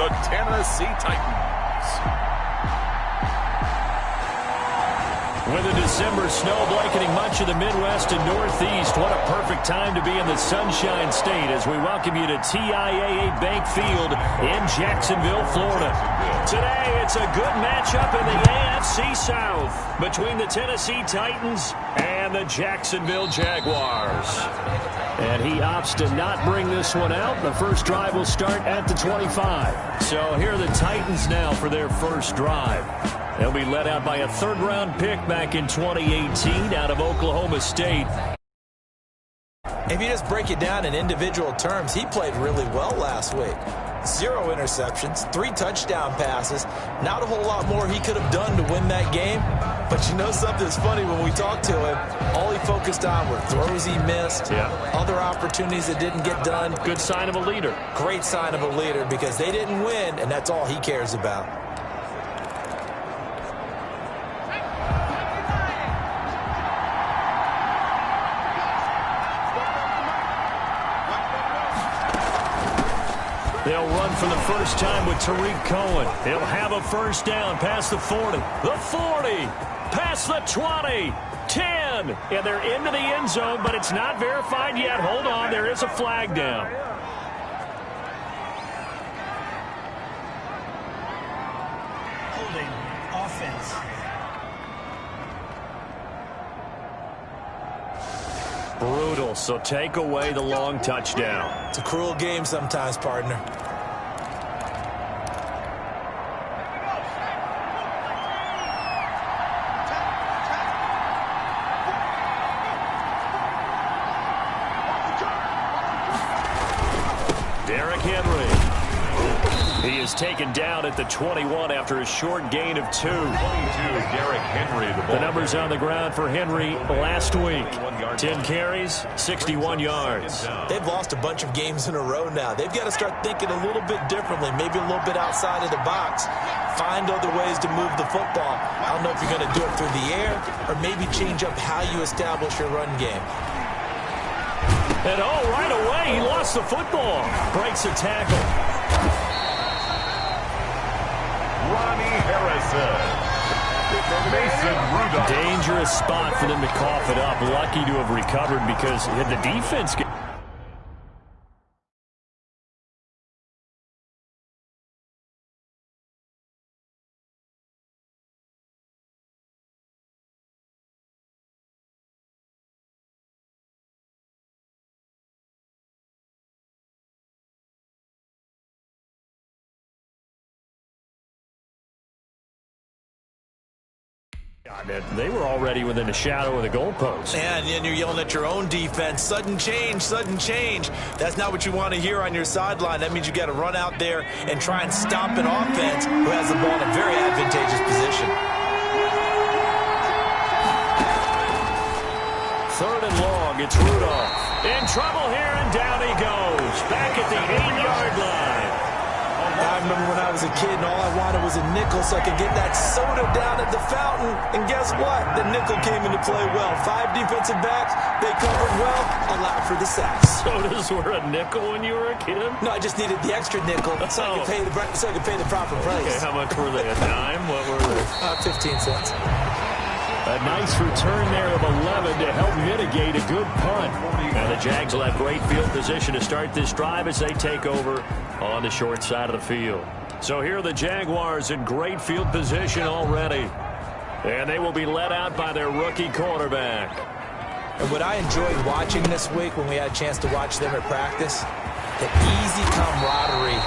the Tennessee Titans. With a December snow blanketing much of the Midwest and Northeast, what a perfect time to be in the Sunshine State as we welcome you to TIAA Bank Field in Jacksonville, Florida. Today, it's a good matchup in the AFC South between the Tennessee Titans and the Jacksonville Jaguars. And he opts to not bring this one out. The first drive will start at the 25. So here are the Titans now for their first drive. They'll be led out by a third-round pick back in 2018 out of Oklahoma State. If you just break it down in individual terms, he played really well last week. 0 interceptions, 3 touchdown passes. Not a whole lot more he could have done to win that game. But you know something's funny, when we talked to him, all he focused on were throws he missed, other opportunities that didn't get done. Good sign of a leader. Great sign of a leader, because they didn't win, and that's all he cares about. They'll run for the first time with Tariq Cohen. He'll have a first down past the 40. The 40. Past the 20. 10. And they're into the end zone, but it's not verified yet. Hold on. There is a flag down. Holding offense. Brutal, so take away the long touchdown. It's a cruel game sometimes, partner. Derrick Henry. He is taken down at the 21 after a short gain of 2. 22, Derrick Henry. The numbers on the ground for Henry last week. 10 carries, 61 yards. They've lost a bunch of games in a row now. They've got to start thinking a little bit differently, maybe a little bit outside of the box. Find other ways to move the football. I don't know if you're going to do it through the air or maybe change up how you establish your run game. And right away, he lost the football. Breaks a tackle. Ronnie Harrison. Mason Rudolph. Dangerous spot for them to cough it up. Lucky to have recovered because the defense... They were already within the shadow of the goalpost. And then you're yelling at your own defense. Sudden change, sudden change. That's not what you want to hear on your sideline. That means you got to run out there and try and stop an offense who has the ball in a very advantageous position. 3rd and long, it's Rudolph. In trouble here, and down he goes. Back at the 8-yard line. I remember when I was a kid and all I wanted was a nickel so I could get that soda down at the fountain. And guess what? The nickel came into play well. 5 defensive backs, they covered well, allowed for the sacks. Sodas were a nickel when you were a kid? No, I just needed the extra nickel so I could pay the proper price. Okay, how much were they? A dime? What were they? 15 cents. A nice return there of 11 to help mitigate a good punt. Now the Jags will have great field position to start this drive as they take over on the short side of the field. So here are the Jaguars in great field position already. And they will be led out by their rookie quarterback. And what I enjoyed watching this week when we had a chance to watch them at practice, the easy camaraderie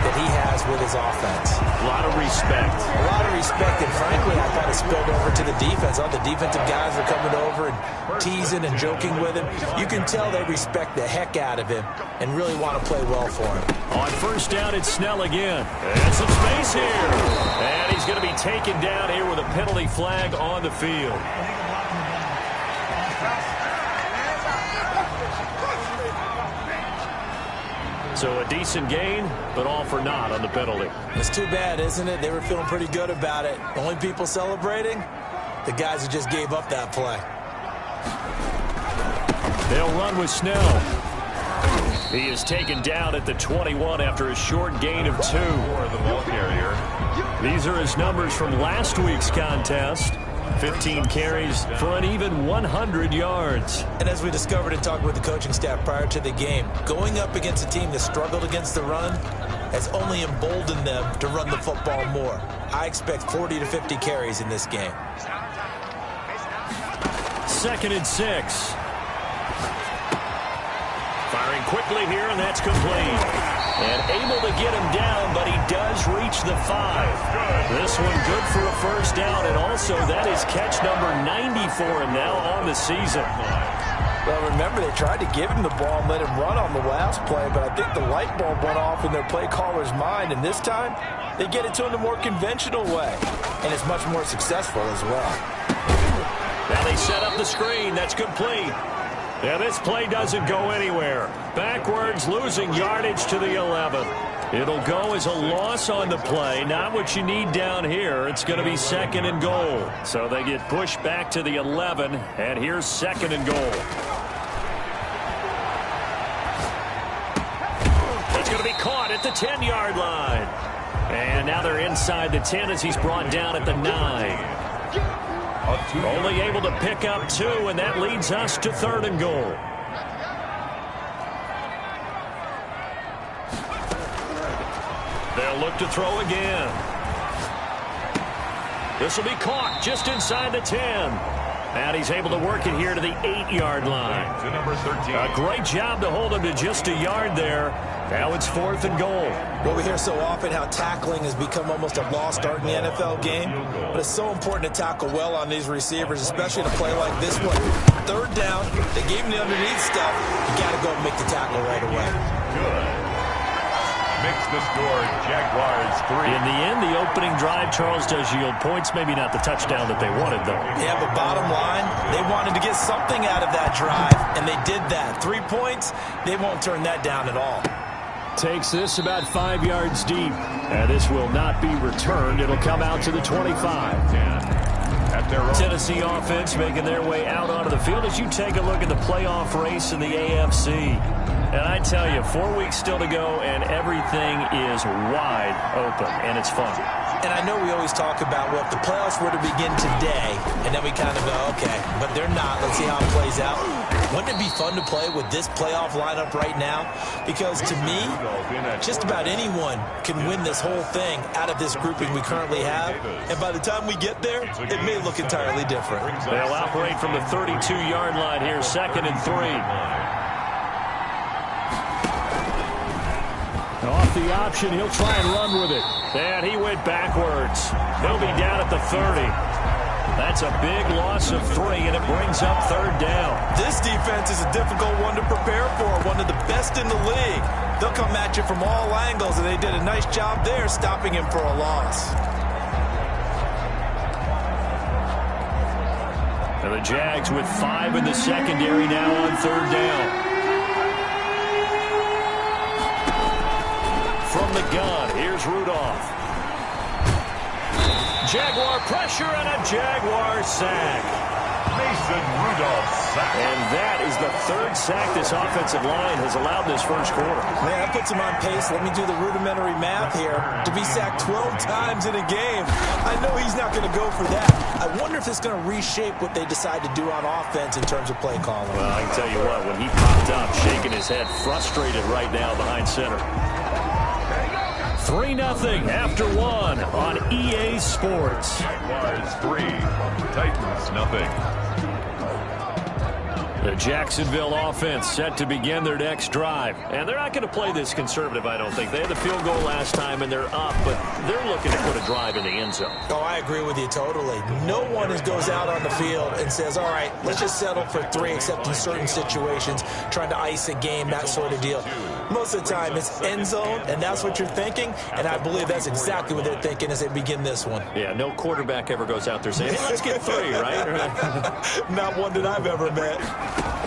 that he has with his offense. A lot of respect. A lot of respect, and frankly, I thought it spilled over to the defense. All the defensive guys were coming over and teasing and joking with him. You can tell they respect the heck out of him and really want to play well for him. On first down, it's Snell again. And some space here. And he's going to be taken down here with a penalty flag on the field. So a decent gain, but all for naught on the penalty. It's too bad, isn't it? They were feeling pretty good about it. Only people celebrating, the guys who just gave up that play. They'll run with Snell. He is taken down at the 21 after a short gain of 2. For the ball carrier. These are his numbers from last week's contest. 15 carries for an even 100 yards. And as we discovered in talking with the coaching staff prior to the game, going up against a team that struggled against the run has only emboldened them to run the football more. I expect 40 to 50 carries in this game. 2nd and 6. Firing quickly here, and that's complete. And able to get him down, but he does reach the 5. This one good for a first down, and also that is catch number 90 for him now on the season. Well, remember, they tried to give him the ball and let him run on the last play, but I think the light bulb went off in their play caller's mind, and this time they get it to him the more conventional way, and it's much more successful as well. Now they set up the screen. That's complete. Yeah, this play doesn't go anywhere. Backwards, losing yardage to the 11. It'll go as a loss on the play. Not what you need down here. It's going to be 2nd and goal. So they get pushed back to the 11, and here's 2nd and goal. It's going to be caught at the 10-yard line. And now they're inside the 10 as he's brought down at the 9. Only able to pick up 2, and that leads us to 3rd and goal. They'll look to throw again. This will be caught just inside the 10. And he's able to work it here to the 8-yard line. To number 13. A great job to hold him to just a yard there. Now it's 4th and goal. Well, we hear so often how tackling has become almost a lost art in the NFL game, but it's so important to tackle well on these receivers, especially in a play like this one. 3rd down, they gave him the underneath stuff. You got to go and make the tackle right away. Good. Makes the score Jaguars 3. In the end, the opening drive, Charles, does yield points. Maybe not the touchdown that they wanted, though. Yeah, but bottom line, they wanted to get something out of that drive, and they did that. 3 points, they won't turn that down at all. Takes this about 5 yards deep. And this will not be returned. It'll come out to the 25. At their own. Tennessee offense making their way out onto the field as you take a look at the playoff race in the AFC. And I tell you, 4 weeks still to go, and everything is wide open, and it's fun. And I know we always talk about, well, if the playoffs were to begin today, and then we kind of go, okay, but they're not. Let's see how it plays out. Wouldn't it be fun to play with this playoff lineup right now? Because to me, just about anyone can win this whole thing out of this grouping we currently have. And by the time we get there, it may look entirely different. They'll operate from the 32-yard line here, 2nd and 3. Off the option, he'll try and run with it. And he went backwards. He'll be down at the 30. That's a big loss of 3, and it brings up 3rd down. This defense is a difficult one to prepare for, one of the best in the league. They'll come at you from all angles, and they did a nice job there stopping him for a loss. And the Jags with 5 in the secondary now on 3rd down. From the gun, here's Rudolph. Jaguar pressure and a Jaguar sack. Mason Rudolph sack. And that is the 3rd sack this offensive line has allowed this first quarter. Man, that puts him on pace. Let me do the rudimentary math here. To be sacked 12 times in a game, I know he's not going to go for that. I wonder if it's going to reshape what they decide to do on offense in terms of play calling. Well, I can tell you what, when he popped up, shaking his head, frustrated right now behind center. 3-0 after 1 on EA Sports. Jaguars 3, Titans nothing. The Jacksonville offense set to begin their next drive. And they're not going to play this conservative, I don't think. They had the field goal last time, and they're up, but they're looking to put a drive in the end zone. Oh, I agree with you totally. No one goes out on the field and says, all right, let's just settle for 3, except in certain situations, trying to ice a game, that sort of deal. Most of the time, it's end zone, and that's what you're thinking, and I believe that's exactly what they're thinking as they begin this one. Yeah, no quarterback ever goes out there saying, hey, let's get 3, right? Not one that I've ever met.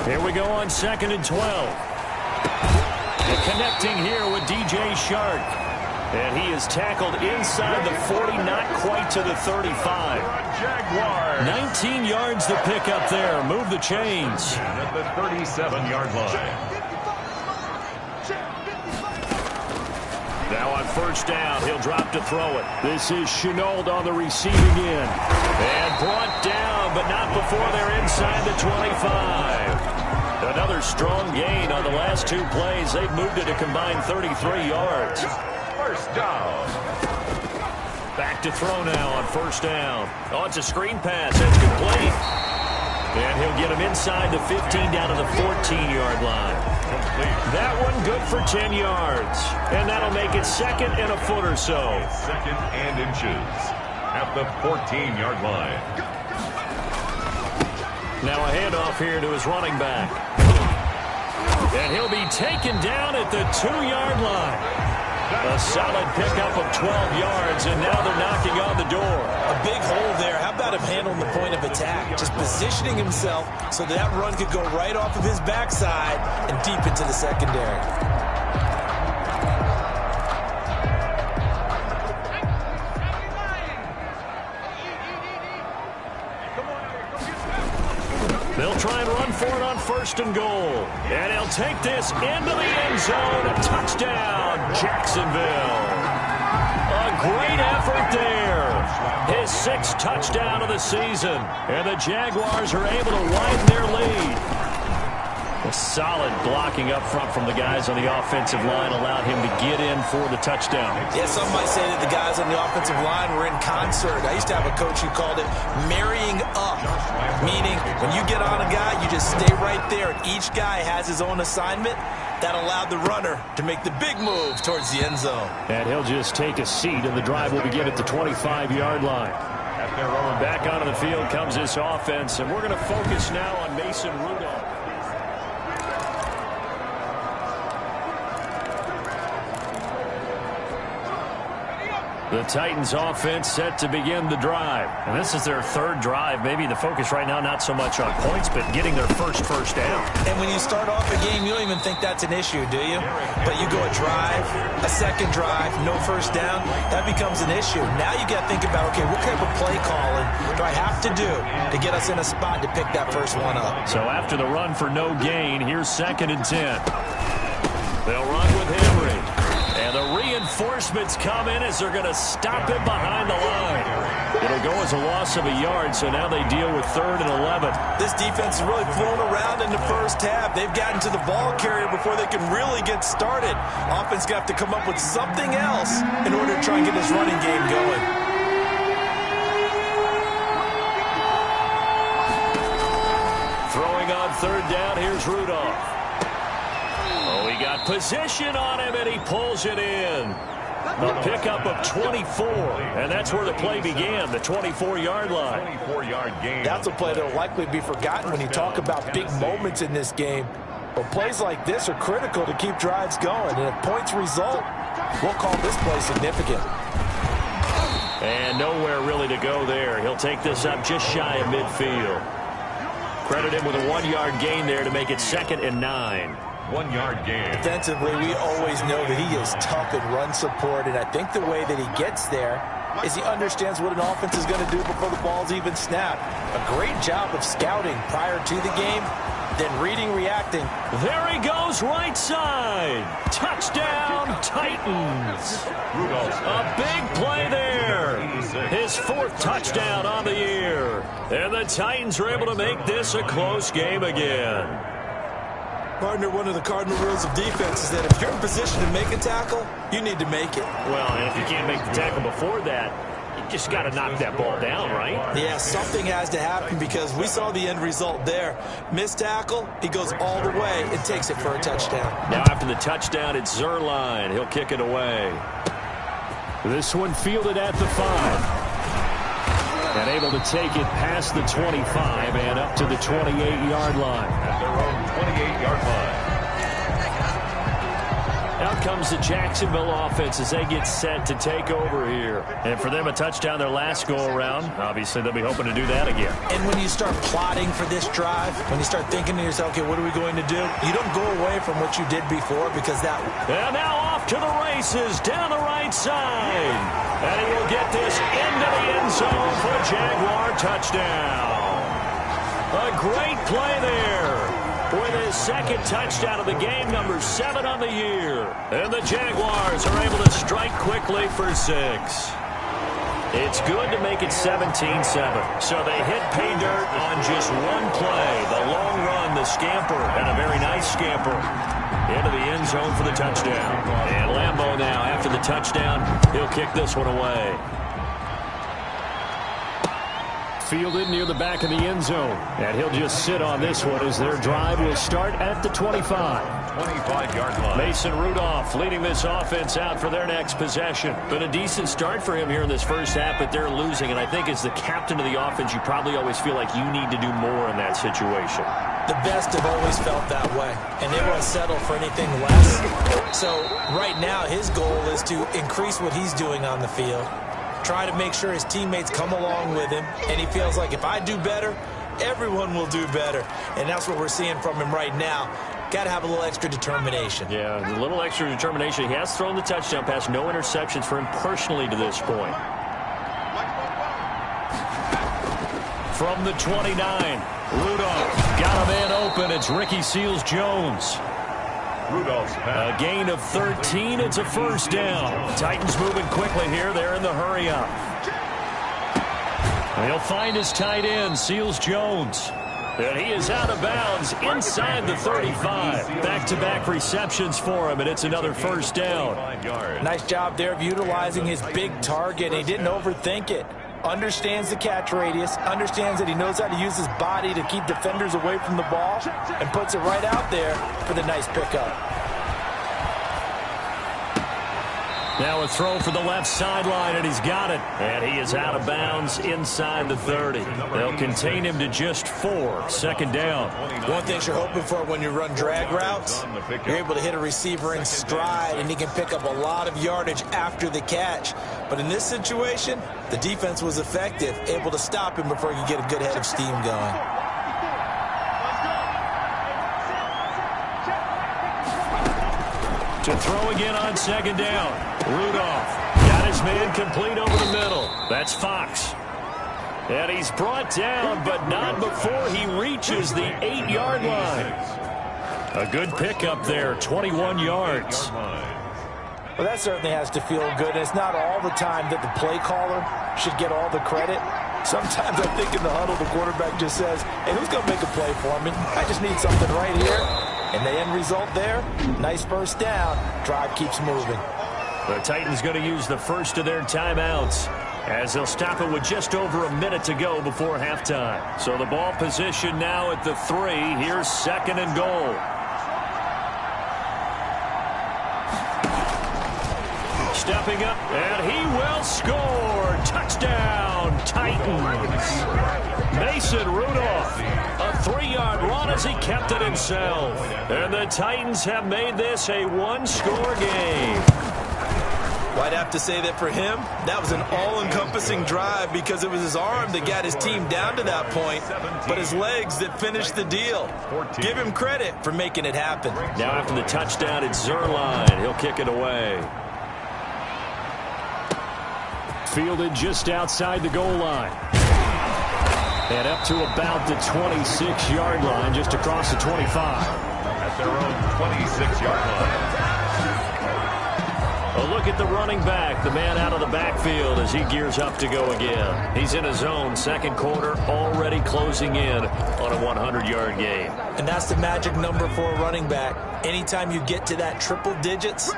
Here we go on 2nd and 12. And connecting here with DJ Shark. And he is tackled inside the 40, not quite to the 35. Jaguars. 19 yards to pick up there. Move the chains. At the 37-yard line. first down. He'll drop to throw it. This is Chenault on the receiving end. And brought down, but not before they're inside the 25. Another strong gain on the last two plays. They've moved it a combined 33 yards. First down. Back to throw now on first down. Oh, it's a screen pass. That's complete. And he'll get him inside the 15 down to the 14-yard line. That one good for 10 yards. And that'll make it second and a foot or so. Second and inches at the 14-yard line. Now a handoff here to his running back. And he'll be taken down at the 2-yard line. A solid pickup of 12 yards, and now they're knocking on the door. A big hole there. How about him handling the point of attack? Just positioning himself so that run could go right off of his backside and deep into the secondary. They'll try and run for it on first and goal. And he'll take this into the end zone. A touchdown, Jacksonville. A great effort there. His 6th touchdown of the season. And the Jaguars are able to widen their lead. A solid blocking up front from the guys on the offensive line allowed him to get in for the touchdown. Yeah, some might say that the guys on the offensive line were in concert. I used to have a coach who called it marrying up, meaning when you get on a guy, you just stay right there, and each guy has his own assignment. That allowed the runner to make the big move towards the end zone. And he'll just take a seat, and the drive will begin at the 25-yard line. At their own. Back onto the field comes this offense, and we're going to focus now on Mason Rudolph. The Titans offense set to begin the drive. And this is their 3rd drive. Maybe the focus right now not so much on points, but getting their first down. And when you start off a game, you don't even think that's an issue, do you? But you go a drive, a second drive, no first down, that becomes an issue. Now you got to think about, okay, what type of play calling do I have to do to get us in a spot to pick that first one up? So after the run for no gain, here's 2nd and 10. They'll run with Henry. And the reinforcements come in as they're going to stop him behind the line. It'll go as a loss of a yard, so now they deal with 3rd and 11. This defense is really flown around in the first half. They've gotten to the ball carrier before they can really get started. Offense got to come up with something else in order to try and get this running game going. Throwing on 3rd down, here's Rudolph. Oh, he got position on him, and he pulls it in. A pickup of 24, and that's where the play began, the 24-yard line. 24-yard gain. That's a play that will likely be forgotten when you talk about big moments in this game. But plays like this are critical to keep drives going, and if points result, we'll call this play significant. And nowhere really to go there. He'll take this up just shy of midfield. Credit him with a 1-yard gain there to make it 2nd and 9. 1-yard gain. Defensively, we always know that he is tough in run support, and I think the way that he gets there is he understands what an offense is going to do before the ball's even snapped. A great job of scouting prior to the game, then reading, reacting. There he goes, right side. Touchdown, Titans. A big play there. His 4th touchdown on the year. And the Titans are able to make this a close game again. Partner, one of the cardinal rules of defense is that if you're in position to make a tackle, you need to make it. Well, and if you can't make the tackle before that, you just got to knock that ball down, right? Yeah, something has to happen because we saw the end result there. Missed tackle, he goes all the way and takes it for a touchdown. Now after the touchdown, it's Zerline. He'll kick it away. This one fielded at the 5. And able to take it past the 25 and up to the 28-yard line. At their own 28-yard line. Out comes the Jacksonville offense as they get set to take over here. And for them, a touchdown their last go-around. Obviously, they'll be hoping to do that again. And when you start plotting for this drive, when you start thinking to yourself, okay, what are we going to do? You don't go away from what you did before because that... And now off to the races down the right side. And he will get this into the end zone for a Jaguar touchdown. A great play there. with his second touchdown of the game, number 7 on the year. And the Jaguars are able to strike quickly for 6. It's good to make it 17-7. So they hit pay dirt on just one play. The long run, the scamper, and a very nice scamper into the end zone for the touchdown. And Lambeau now, after the touchdown, he'll kick this one away. Fielded near the back of the end zone. And he'll just sit on this one as their drive will start at the 25. 25-yard line. Mason Rudolph leading this offense out for their next possession. Been a decent start for him here in this first half, but they're losing. And I think as the captain of the offense, you probably always feel like you need to do more in that situation. The best have always felt that way, and they won't settle for anything less. So right now, his goal is to increase what he's doing on the field, try to make sure his teammates come along with him, and he feels like if I do better, everyone will do better. And that's what we're seeing from him right now. Got to have a little extra determination. Yeah, a little extra determination. He has thrown the touchdown pass. No interceptions for him personally to this point. From the 29, Rudolph got a man open. It's Ricky Seals-Jones. Rudolph's pass. A gain of 13. It's a first down. Titans moving quickly here. They're in the hurry up. He'll find his tight end, Seals-Jones. And he is out of bounds inside the 35. Back-to-back receptions for him, and it's another first down. Nice job there of utilizing his big target. He didn't overthink it. Understands the catch radius, understands that he knows how to use his body to keep defenders away from the ball, and puts it right out there for the nice pickup. Now a throw for the left sideline, and he's got it. And he is out of bounds inside the 30. They'll contain him to just 4. Second down. One thing you're hoping for when you run drag routes, you're able to hit a receiver in stride, and he can pick up a lot of yardage after the catch. But in this situation, the defense was effective, able to stop him before he could get a good head of steam going. To throw again on second down. Rudolph got his man complete over the middle. That's Fox. And he's brought down, but not before he reaches the 8-yard line. A good pickup there, 21 yards. Well, that certainly has to feel good. It's not all the time that the play caller should get all the credit. Sometimes I think in the huddle, the quarterback just says, hey, who's going to make a play for me? I just need something right here. And the end result there, nice first down. Drive keeps moving. The Titans going to use the first of their timeouts as they'll stop it with just over a minute to go before halftime. So the ball position now at the 3. Here's second and goal. Stepping up, and he will score. Touchdown, Titans. Mason Rudolph, a 3-yard run as he kept it himself. And the Titans have made this a one-score game. Well, I'd have to say that for him, that was an all-encompassing drive because it was his arm that got his team down to that point, but his legs that finished the deal. Give him credit for making it happen. Now after the touchdown, it's Zerline. He'll kick it away. Fielded just outside the goal line. And up to about the 26-yard line, just across the 25. At their own 26-yard line. A look at the running back, the man out of the backfield as he gears up to go again. He's in his zone, second quarter, already closing in on a 100-yard game. And that's the magic number for a running back. Anytime you get to that triple digits,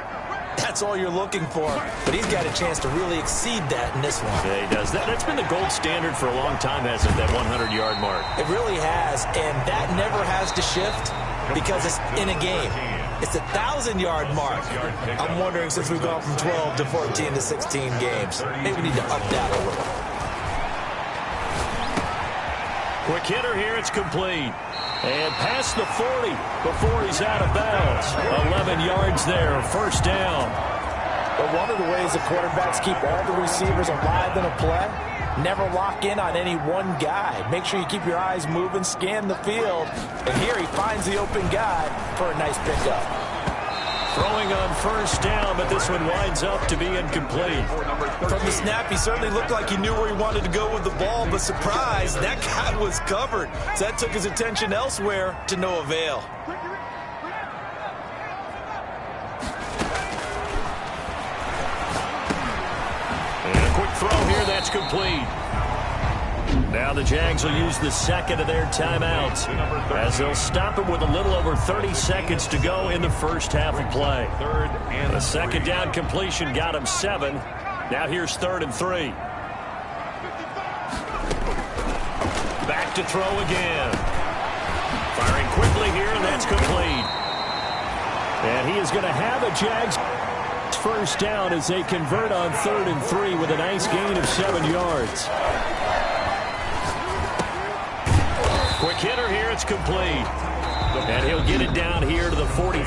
that's all you're looking for. But he's got a chance to really exceed that in this one. Yeah, he does. That's been the gold standard for a long time, hasn't it, that 100-yard mark? It really has, and that never has to shift because it's in a game. It's a 1,000-yard mark. I'm wondering, since we've gone from 12 to 14 to 16 games, maybe we need to up that a little. Quick hitter here, it's complete. And past the 40 before he's out of bounds. 11 yards there, first down. But one of the ways the quarterbacks keep all the receivers alive in a play, never lock in on any one guy. Make sure you keep your eyes moving, scan the field. And here he finds the open guy for a nice pickup. Throwing on first down, but this one winds up to be incomplete. From the snap, he certainly looked like he knew where he wanted to go with the ball, but surprise, that guy was covered. So that took his attention elsewhere to no avail. And a quick throw here, that's complete. Now the Jags will use the second of their timeouts as they'll stop it with a little over 30 seconds to go in the first half of play. The second down completion got him 7. Now here's 3rd and 3. Back to throw again. Firing quickly here, and that's complete. And he is going to have a Jags first down as they convert on 3rd and 3 with a nice gain of 7 yards. Quick hitter here, it's complete. And he'll get it down here to the 43.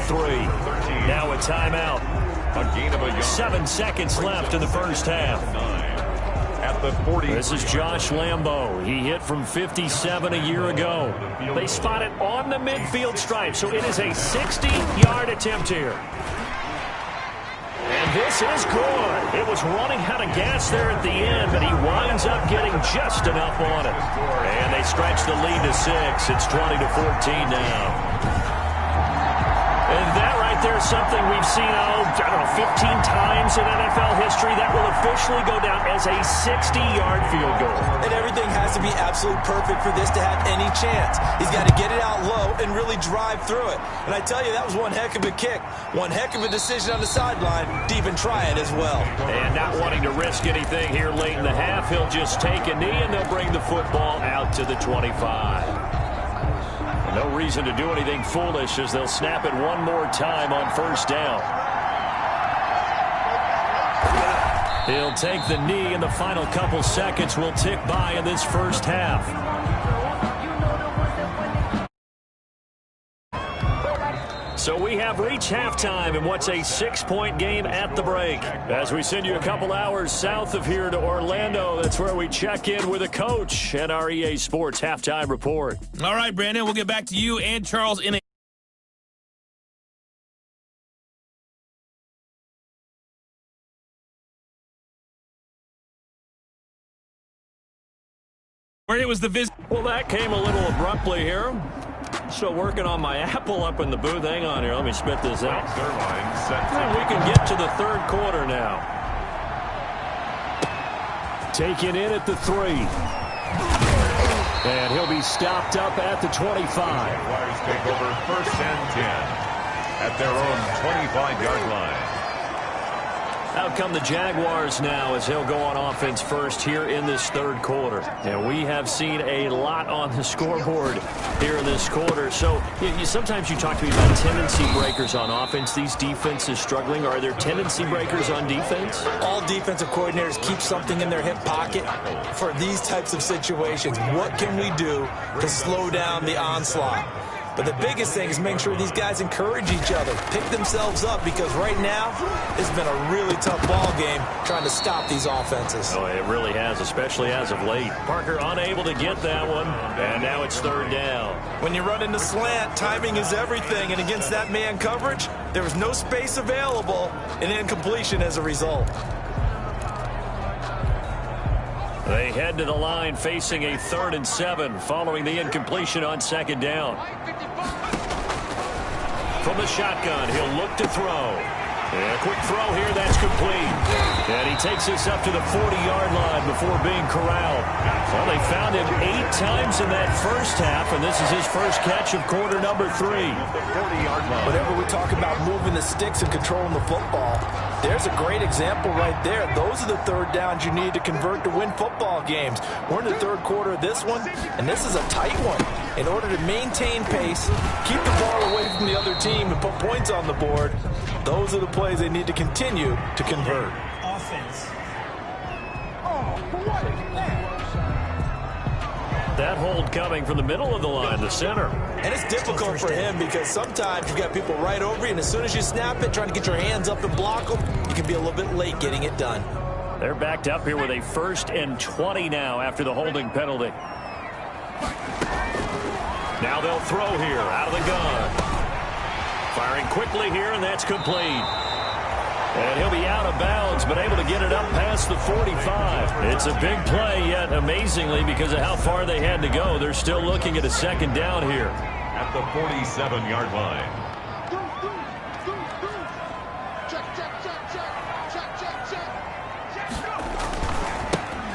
Now a timeout. 7 seconds left in the first half. At the 40. This is Josh Lambo. He hit from 57 a year ago. They spot it on the midfield stripe, so it is a 60-yard attempt here. And this is good. It was running out of gas there at the end, but he winds up getting just enough on it. And they stretch the lead to 6. It's 20-14 now. And that right there is something we've seen, 15 times in NFL history. That will officially go down as a 60-yard field goal. And everything has to be absolutely perfect for this to have any chance. He's got to get it out low and really drive through it. And I tell you, that was one heck of a kick. One heck of a decision on the sideline to even try it as well. And not wanting to risk anything here late in the half, he'll just take a knee and they'll bring the football out to the 25. No reason to do anything foolish as they'll snap it one more time on first down. He'll take the knee, and the final couple seconds will tick by in this first half. So we have reached halftime in what's a 6-point game at the break. As we send you a couple hours south of here to Orlando, that's where we check in with a coach and our EA Sports Halftime Report. All right, Brandon, we'll get back to you and Charles in a where it was the visit. Well, that came a little abruptly here. Still working on my apple up in the booth. Hang on here. Let me spit this out. And we can get to the third quarter now. Taken in at the 3. And he'll be stopped up at the 25. Jaguars take over 1st and 10 at their own 25-yard line. Out come the Jaguars now as they'll go on offense first here in this third quarter. And we have seen a lot on the scoreboard here in this quarter. So sometimes you talk to me about tendency breakers on offense. These defenses struggling. Are there tendency breakers on defense? All defensive coordinators keep something in their hip pocket for these types of situations. What can we do to slow down the onslaught? But the biggest thing is making sure these guys encourage each other, pick themselves up, because right now it's been a really tough ball game trying to stop these offenses. Oh, it really has, especially as of late. Parker unable to get that one, and now it's 3rd down. When you run into slant, timing is everything, and against that man coverage, there was no space available, and incompletion as a result. They head to the line facing a 3rd and 7 following the incompletion on 2nd down. From the shotgun, he'll look to throw. And a quick throw here, that's complete. And he takes us up to the 40-yard line before being corralled. Well, they found him 8 times in that first half, and this is his first catch of quarter number 3. Whenever we talk about moving the sticks and controlling the football, there's a great example right there. Those are the 3rd downs you need to convert to win football games. We're in the 3rd quarter of this one, and this is a tight one. In order to maintain pace, keep the ball away from the other team, and put points on the board, those are the plays they need to continue to convert. Offense. That hold coming from the middle of the line, the center. And it's difficult for him because sometimes you've got people right over you, and as soon as you snap it, trying to get your hands up and block them, you can be a little bit late getting it done. They're backed up here with a 1st and 20 now after the holding penalty. Now they'll throw here out of the gun. Firing quickly here, and that's complete. And he'll be out of bounds, but able to get it up past the 45. It's a big play, yet amazingly, because of how far they had to go, they're still looking at a second down here. At the 47-yard line.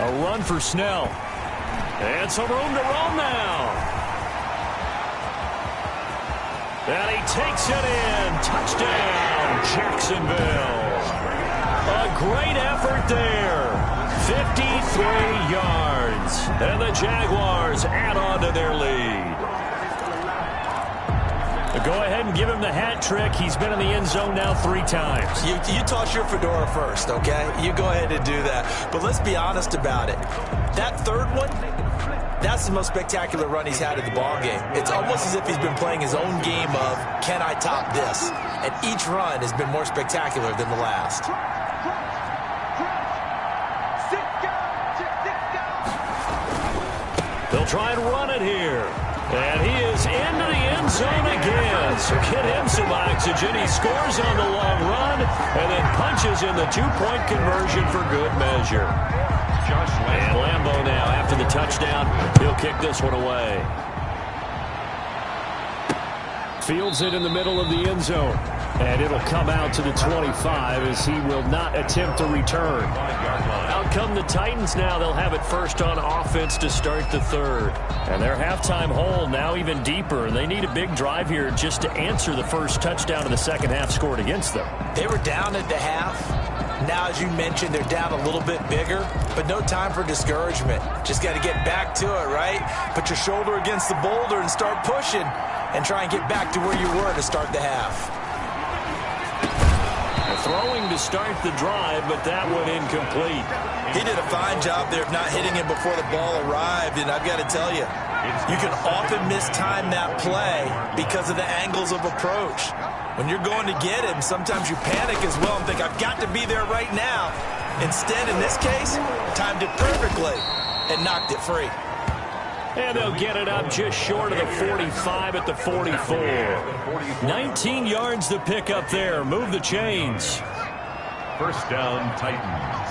A run for Snell. And some room to roam now. And he takes it in. Touchdown, Jacksonville. A great effort there. 53 yards. And the Jaguars add on to their lead. Go ahead and give him the hat trick. He's been in the end zone now 3 times. You toss your fedora first, okay? You go ahead and do that. But let's be honest about it. That third one, that's the most spectacular run he's had in the ballgame. It's almost as if he's been playing his own game of, can I top this? And each run has been more spectacular than the last. They'll try and run it here. And he is into the end zone again. So get him some oxygen. He scores on the long run and then punches in the 2-point conversion for good measure. And Lambeau now, after the touchdown, he'll kick this one away. Fields it in the middle of the end zone. And it'll come out to the 25 as he will not attempt to return. Out come the Titans now. They'll have it first on offense to start the third. And their halftime hole now even deeper. They need a big drive here just to answer the first touchdown of the second half scored against them. They were down at the half. Now, as you mentioned, they're down a little bit bigger, but no time for discouragement. Just got to get back to it, right? Put your shoulder against the boulder and start pushing and try and get back to where you were to start the half. Throwing to start the drive, but that one incomplete. He did a fine job there of not hitting him before the ball arrived, and I've got to tell you, you can often mistime that play because of the angles of approach. When you're going to get him, sometimes you panic as well and think, I've got to be there right now. Instead, in this case, timed it perfectly and knocked it free. And they'll get it up just short of the 45 at the 44. 19 yards to pick up there. Move the chains. First down, Titans.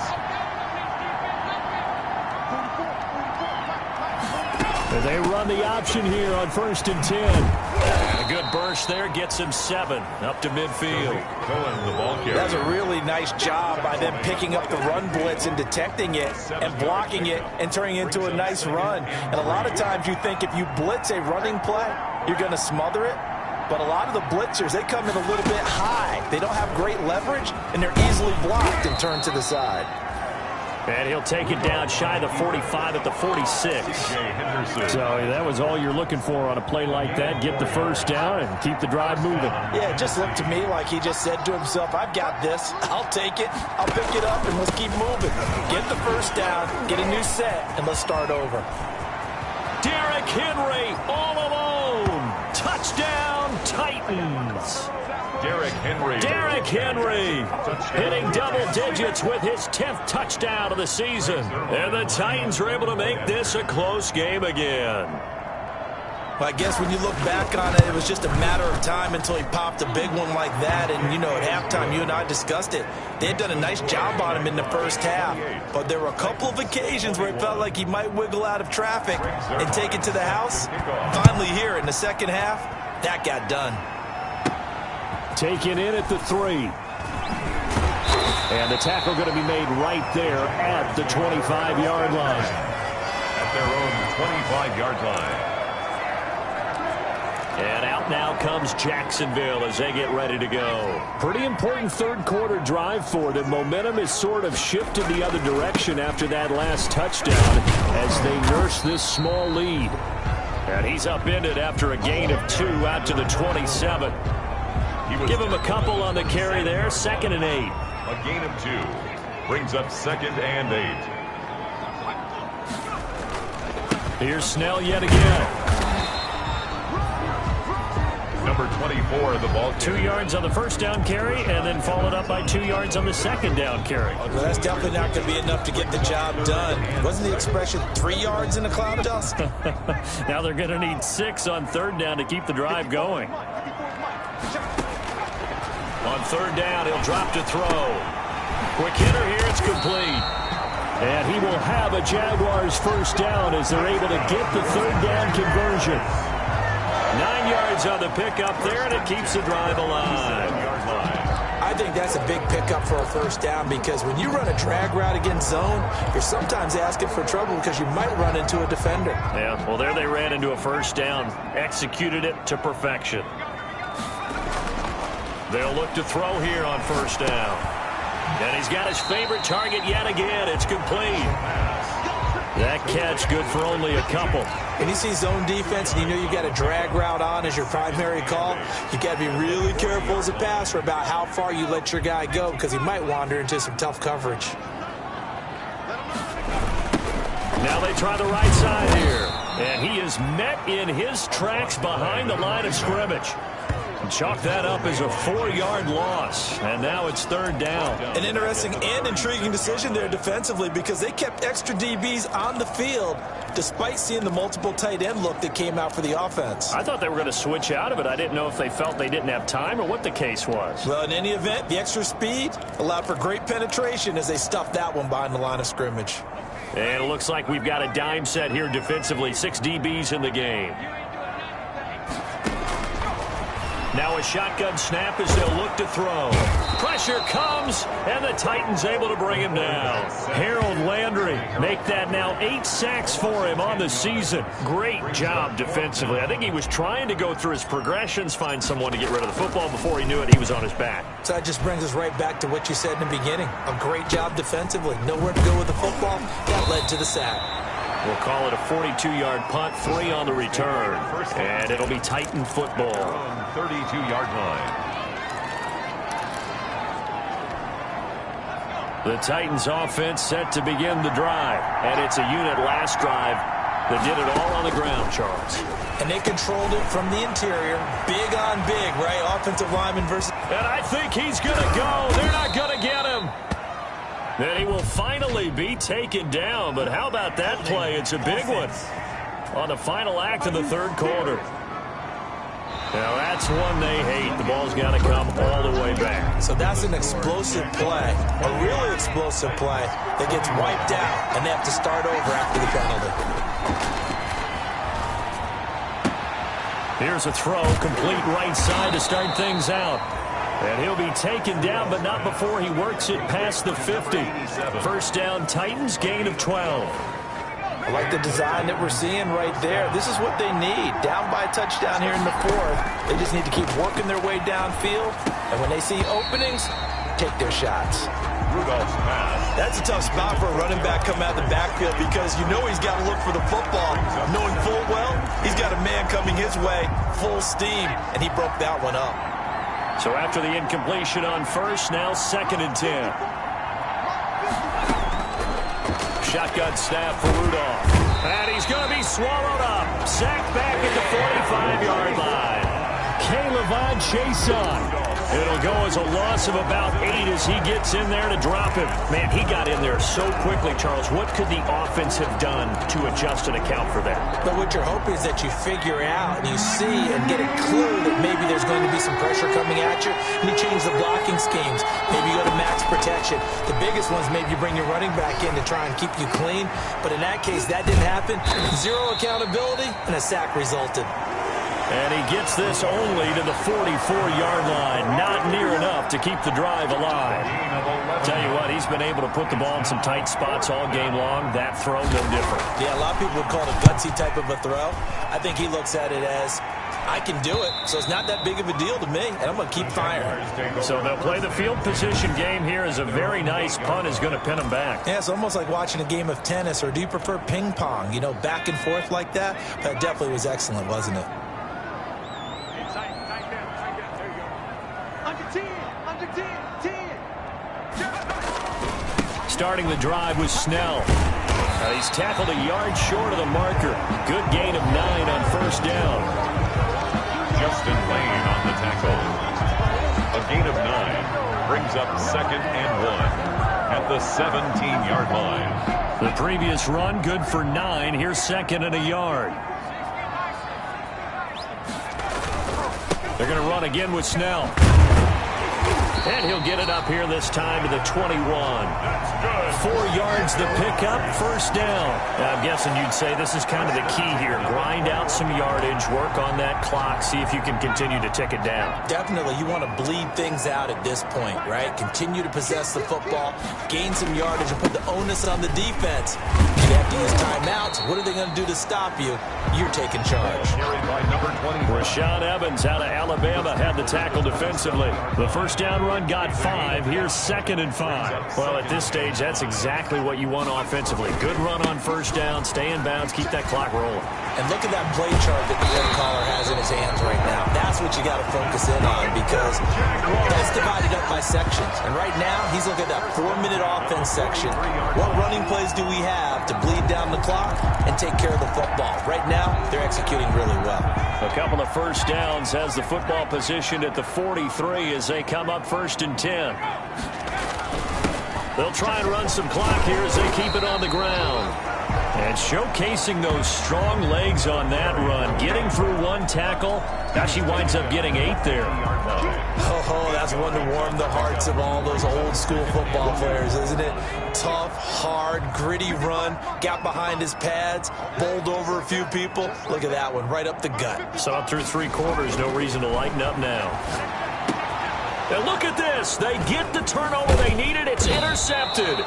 And they run the option here on 1st and 10. And a good burst there gets him 7 up to midfield. Cohen, the ball carrier. That's a really nice job by them picking up the run blitz and detecting it and blocking it and turning it into a nice run. And a lot of times you think if you blitz a running play, you're going to smother it. But a lot of the blitzers, they come in a little bit high. They don't have great leverage, and they're easily blocked and turned to the side. And he'll take it down shy of the 45 at the 46. So that was all you're looking for on a play like that. Get the first down and keep the drive moving. Yeah, it just looked to me like he just said to himself, I've got this. I'll take it. I'll pick it up, and let's keep moving. Get the first down, get a new set, and let's start over. Derrick Henry all alone. Touchdown, Titans. Derrick Henry hitting double digits with his 10th touchdown of the season. And the Titans are able to make this a close game again. Well, I guess when you look back on it, it was just a matter of time until he popped a big one like that. And, you know, at halftime, you and I discussed it. They had done a nice job on him in the first half. But there were a couple of occasions where it felt like he might wiggle out of traffic and take it to the house. Finally here in the second half, that got done. Taken in at the 3. And the tackle going to be made right there at the 25-yard line. At their own 25-yard line. And out now comes Jacksonville as they get ready to go. Pretty important third-quarter drive for them. Momentum has sort of shifted the other direction after that last touchdown as they nurse this small lead. And he's upended after a gain of 2 out to the 27. Give him a couple on the carry there. 2nd and 8. A gain of 2 brings up 2nd and 8. Here's Snell yet again. Number 24, the ball carrier. 2 yards on the first down carry, and then followed up by 2 yards on the second down carry. Well, that's definitely not going to be enough to get the job done. Wasn't the expression 3 yards in a cloud of dust? Now they're going to need 6 on third down to keep the drive going. On third down, he'll drop to throw. Quick hitter here, it's complete. And he will have a Jaguars first down as they're able to get the third down conversion. 9 yards on the pickup there, and it keeps the drive alive. I think that's a big pickup for a first down because when you run a drag route against zone, you're sometimes asking for trouble because you might run into a defender. Yeah, well, there they ran into a first down. Executed it to perfection. They'll look to throw here on first down. And he's got his favorite target yet again. It's complete. That catch good for only a couple. When you see zone defense and you know you got a drag route on as your primary call, you got to be really careful as a passer about how far you let your guy go because he might wander into some tough coverage. Now they try the right side here. And he is met in his tracks behind the line of scrimmage. Chalk that up as a 4-yard loss, and now it's third down. An interesting and intriguing decision there defensively because they kept extra DBs on the field despite seeing the multiple tight end look that came out for the offense. I thought they were going to switch out of it. I didn't know if they felt they didn't have time or what the case was. Well, in any event, the extra speed allowed for great penetration as they stuffed that one behind the line of scrimmage. And it looks like we've got a dime set here defensively. 6 DBs in the game. Now a shotgun snap as they'll look to throw. Pressure comes, and the Titans able to bring him down. Harold Landry make that now 8 sacks for him on the season. Great job defensively. I think he was trying to go through his progressions, find someone to get rid of the football. Before he knew it, he was on his back. So that just brings us right back to what you said in the beginning. A great job defensively. Nowhere to go with the football. That led to the sack. We'll call it a 42-yard punt, 3 on the return. And it'll be Titan football. 32-yard line. The Titans offense set to begin the drive. And it's a unit last drive that did it all on the ground, Charles. And they controlled it from the interior. Big on big, right? Offensive lineman versus... And I think he's going to go. They're not going to get him. And he will finally be taken down. But how about that play? It's a big one on the final act of the third quarter. Now that's one they hate. The ball's got to come all the way back. So that's an explosive play, a really explosive play that gets wiped out, and they have to start over after the penalty. Here's a throw, complete right side to start things out. And he'll be taken down, but not before he works it past the 50. First down, Titans, gain of 12. I like the design that we're seeing right there. This is what they need. Down by a touchdown here in the fourth. They just need to keep working their way downfield. And when they see openings, take their shots. Rudolph's pass. That's a tough spot for a running back coming out of the backfield because you know he's got to look for the football. Knowing full well, he's got a man coming his way, full steam, and he broke that one up. So after the incompletion on first, now 2nd and 10. Shotgun snap for Rudolph. And he's going to be swallowed up. Sacked back at the 45-yard line. Caleb Chason. It'll go as a loss of about 8 as he gets in there to drop him. Man, he got in there so quickly, Charles. What could the offense have done to adjust and account for that? But what you're hoping is that you figure out and you see and get a clue that maybe there's going to be some pressure coming at you, and you change the blocking schemes. Maybe you go to max protection. The biggest one's maybe you bring your running back in to try and keep you clean. But in that case, that didn't happen. 0 accountability, and a sack resulted. And he gets this only to the 44-yard line. Not near enough to keep the drive alive. Tell you what, he's been able to put the ball in some tight spots all game long. That throw, no different. Yeah, a lot of people would call it a gutsy type of a throw. I think he looks at it as, I can do it, so it's not that big of a deal to me, and I'm going to keep firing. So they'll play the field position game here as a very nice punt is going to pin them back. Yeah, it's almost like watching a game of tennis, or do you prefer ping pong? You know, back and forth like that? That definitely was excellent, wasn't it? Starting the drive with Snell. He's tackled a yard short of the marker. Good gain of 9 on first down. Justin Lane on the tackle. A gain of 9 brings up 2nd and 1 at the 17-yard line. The previous run good for 9. Here's 2nd and a yard. They're going to run again with Snell. And he'll get it up here this time to the 21. 4 yards the pickup, first down. Now, I'm guessing you'd say this is kind of the key here. Grind out some yardage, work on that clock, see if you can continue to tick it down. Definitely, you want to bleed things out at this point, right? Continue to possess the football, gain some yardage, and put the onus on the defense. You have to use timeouts. What are they going to do to stop you? You're taking charge. Rashaan Evans out of Alabama had the tackle defensively. The first down run got 5. Here's 2nd and 5. Well, at this stage, that's exactly what you want offensively. Good run on first down, stay in bounds, keep that clock rolling. And look at that play chart that the play caller has in his hands right now. That's what you got to focus in on because that's divided up by sections. And right now, he's looking at that 4-minute offense section. What running plays do we have to bleed down the clock and take care of the football? Right now, they're executing really well. A couple of first downs has the football positioned at the 43 as they come up 1st and 10. They'll try and run some clock here as they keep it on the ground. And showcasing those strong legs on that run. Getting through 1 tackle. Actually winds up getting 8 there. Oh, that's one to warm the hearts of all those old school football players, isn't it? Tough, hard, gritty run. Got behind his pads. Bowled over a few people. Look at that one, right up the gut. Saw it through 3 quarters. No reason to lighten up now. And look at this. They get the turnover they needed. It's intercepted.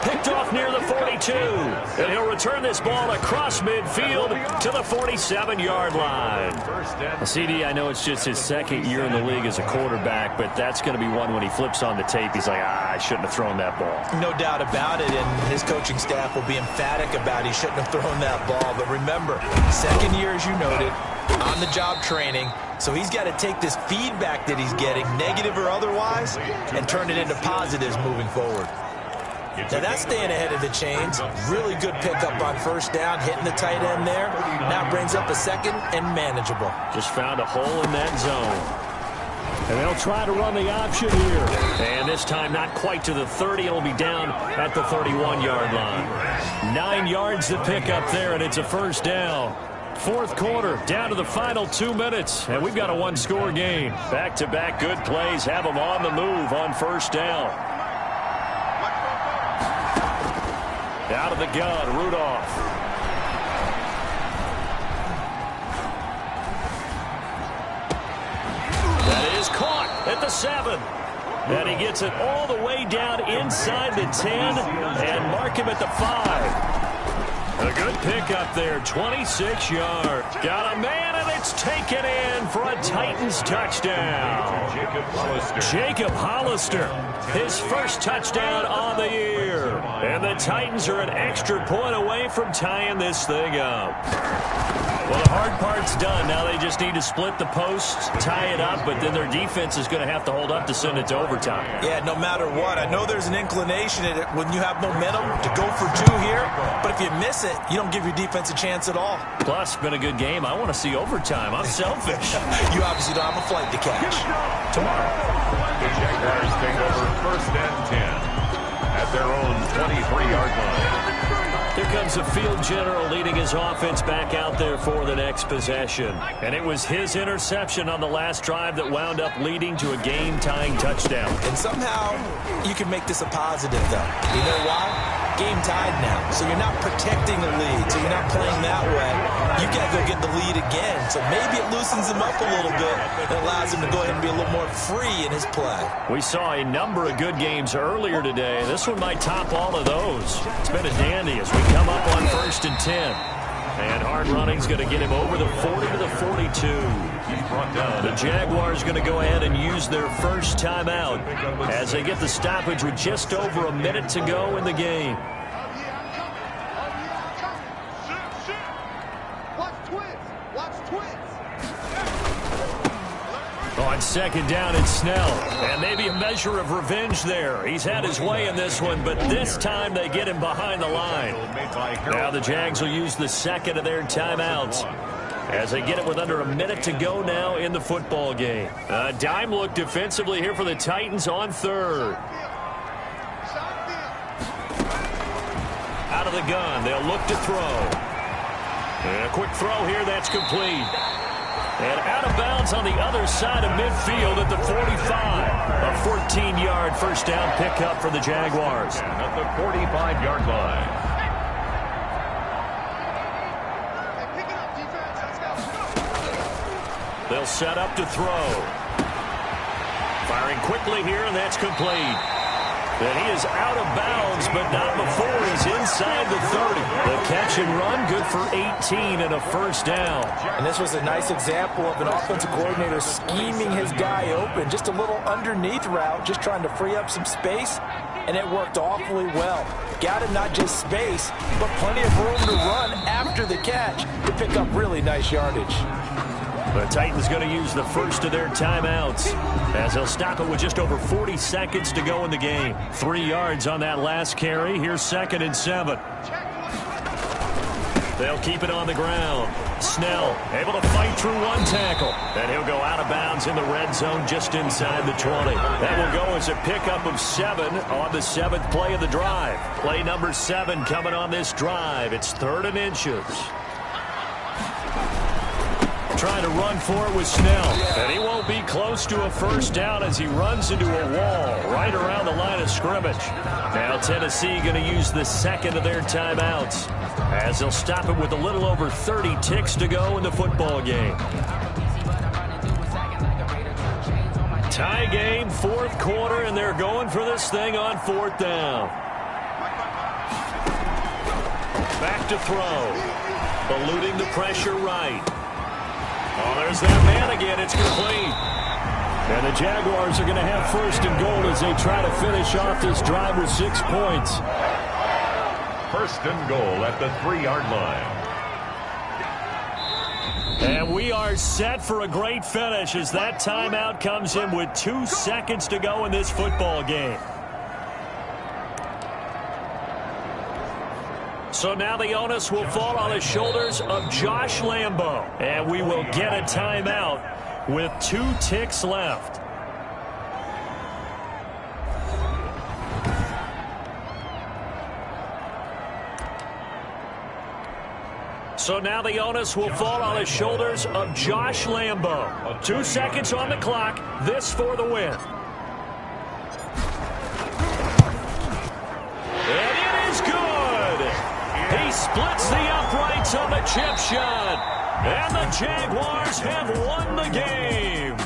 Picked off near the 42. And he'll return this ball across midfield to the 47-yard line. CD, I know it's just his 2nd year in the league as a quarterback, but that's going to be one when he flips on the tape. He's like, I shouldn't have thrown that ball. No doubt about it, and his coaching staff will be emphatic about he shouldn't have thrown that ball. But remember, 2nd year, as you noted, on-the-job training. So he's got to take this feedback that he's getting, negative or otherwise, and turn it into positives moving forward. Now that's staying ahead of the chains. Really good pickup on first down, hitting the tight end there. Now brings up a 2nd and manageable. Just found a hole in that zone. And they'll try to run the option here. And this time not quite to the 30. It'll be down at the 31-yard line. 9 yards to pick up there, and it's a first down. 4th quarter, down to the final 2 minutes. And we've got a 1-score game. Back-to-back good plays have them on the move on first down. Out of the gun, Rudolph. That is caught at the 7. And he gets it all the way down inside the 10 and mark him at the 5. A good pickup there, 26 yards. Got a man, and it's taken in for a Titans touchdown. Jacob Hollister, his first touchdown on the year. And the Titans are an extra point away from tying this thing up. Well, the hard part's done. Now they just need to split the posts, tie it up, but then their defense is going to have to hold up to send it to overtime. Yeah, no matter what. I know there's an inclination in it when you have momentum to go for 2 here, but if you miss it, you don't give your defense a chance at all. Plus, been a good game. I want to see overtime. I'm selfish. You obviously don't have a flight to catch. Tomorrow. The Jaguars take over 1st and 10 at their own 23-yard line. Here comes the field general leading his offense back out there for the next possession. And it was his interception on the last drive that wound up leading to a game-tying touchdown. And somehow you can make this a positive, though. You know why? Game tied now. So you're not protecting the lead. So you're not playing that way. You got to go get the lead again. So maybe it loosens him up a little bit and allows him to go ahead and be a little more free in his play. We saw a number of good games earlier today. This one might top all of those. It's been a dandy as we come up on 1st and 10. And hard running's going to get him over the 40 to the 42. The Jaguars going to go ahead and use their first timeout as they get the stoppage with just over a minute to go in the game. On 2nd down, it's Snell. And maybe a measure of revenge there. He's had his way in this one, but this time they get him behind the line. Now the Jags will use the 2nd of their timeouts as they get it with under a minute to go now in the football game. A dime look defensively here for the Titans on 3rd. Out of the gun, they'll look to throw. And a quick throw here, that's complete. And out of bounds on the other side of midfield at the 45. A 14-yard first down pickup for the Jaguars. And at the 45-yard line. They'll set up to throw. Firing quickly here, and that's complete. And he is out of bounds, but not before he's inside the 30. The catch and run, good for 18 and a first down. And this was a nice example of an offensive coordinator scheming his guy open. Just a little underneath route, just trying to free up some space, and it worked awfully well. Got him not just space, but plenty of room to run after the catch to pick up really nice yardage. The Titans going to use the first of their timeouts as they'll stop it with just over 40 seconds to go in the game. 3 yards on that last carry. Here's 2nd and 7. They'll keep it on the ground. Snell able to fight through one tackle. And he'll go out of bounds in the red zone just inside the 20. That will go as a pickup of 7 on the 7th play of the drive. Play number 7 coming on this drive. It's 3rd and inches. Trying to run for it with Snell. And he won't be close to a first down as he runs into a wall right around the line of scrimmage. Now Tennessee going to use the 2nd of their timeouts as they'll stop it with a little over 30 ticks to go in the football game. Tie game, 4th quarter, and they're going for this thing on 4th down. Back to throw. Eluding the pressure right. Oh, there's that man again. It's complete. And the Jaguars are going to have 1st and goal as they try to finish off this drive with 6 points. 1st and goal at the 3-yard line. And we are set for a great finish as that timeout comes in with 2 seconds to go in this football game. So now the onus will fall on the shoulders of Josh Lambo. And we will get a timeout with 2 ticks left. So now the onus will fall on the shoulders of Josh Lambo. 2 seconds on the clock. This for the win. And it is good. He splits the uprights on the chip shot. And the Jaguars have won the game.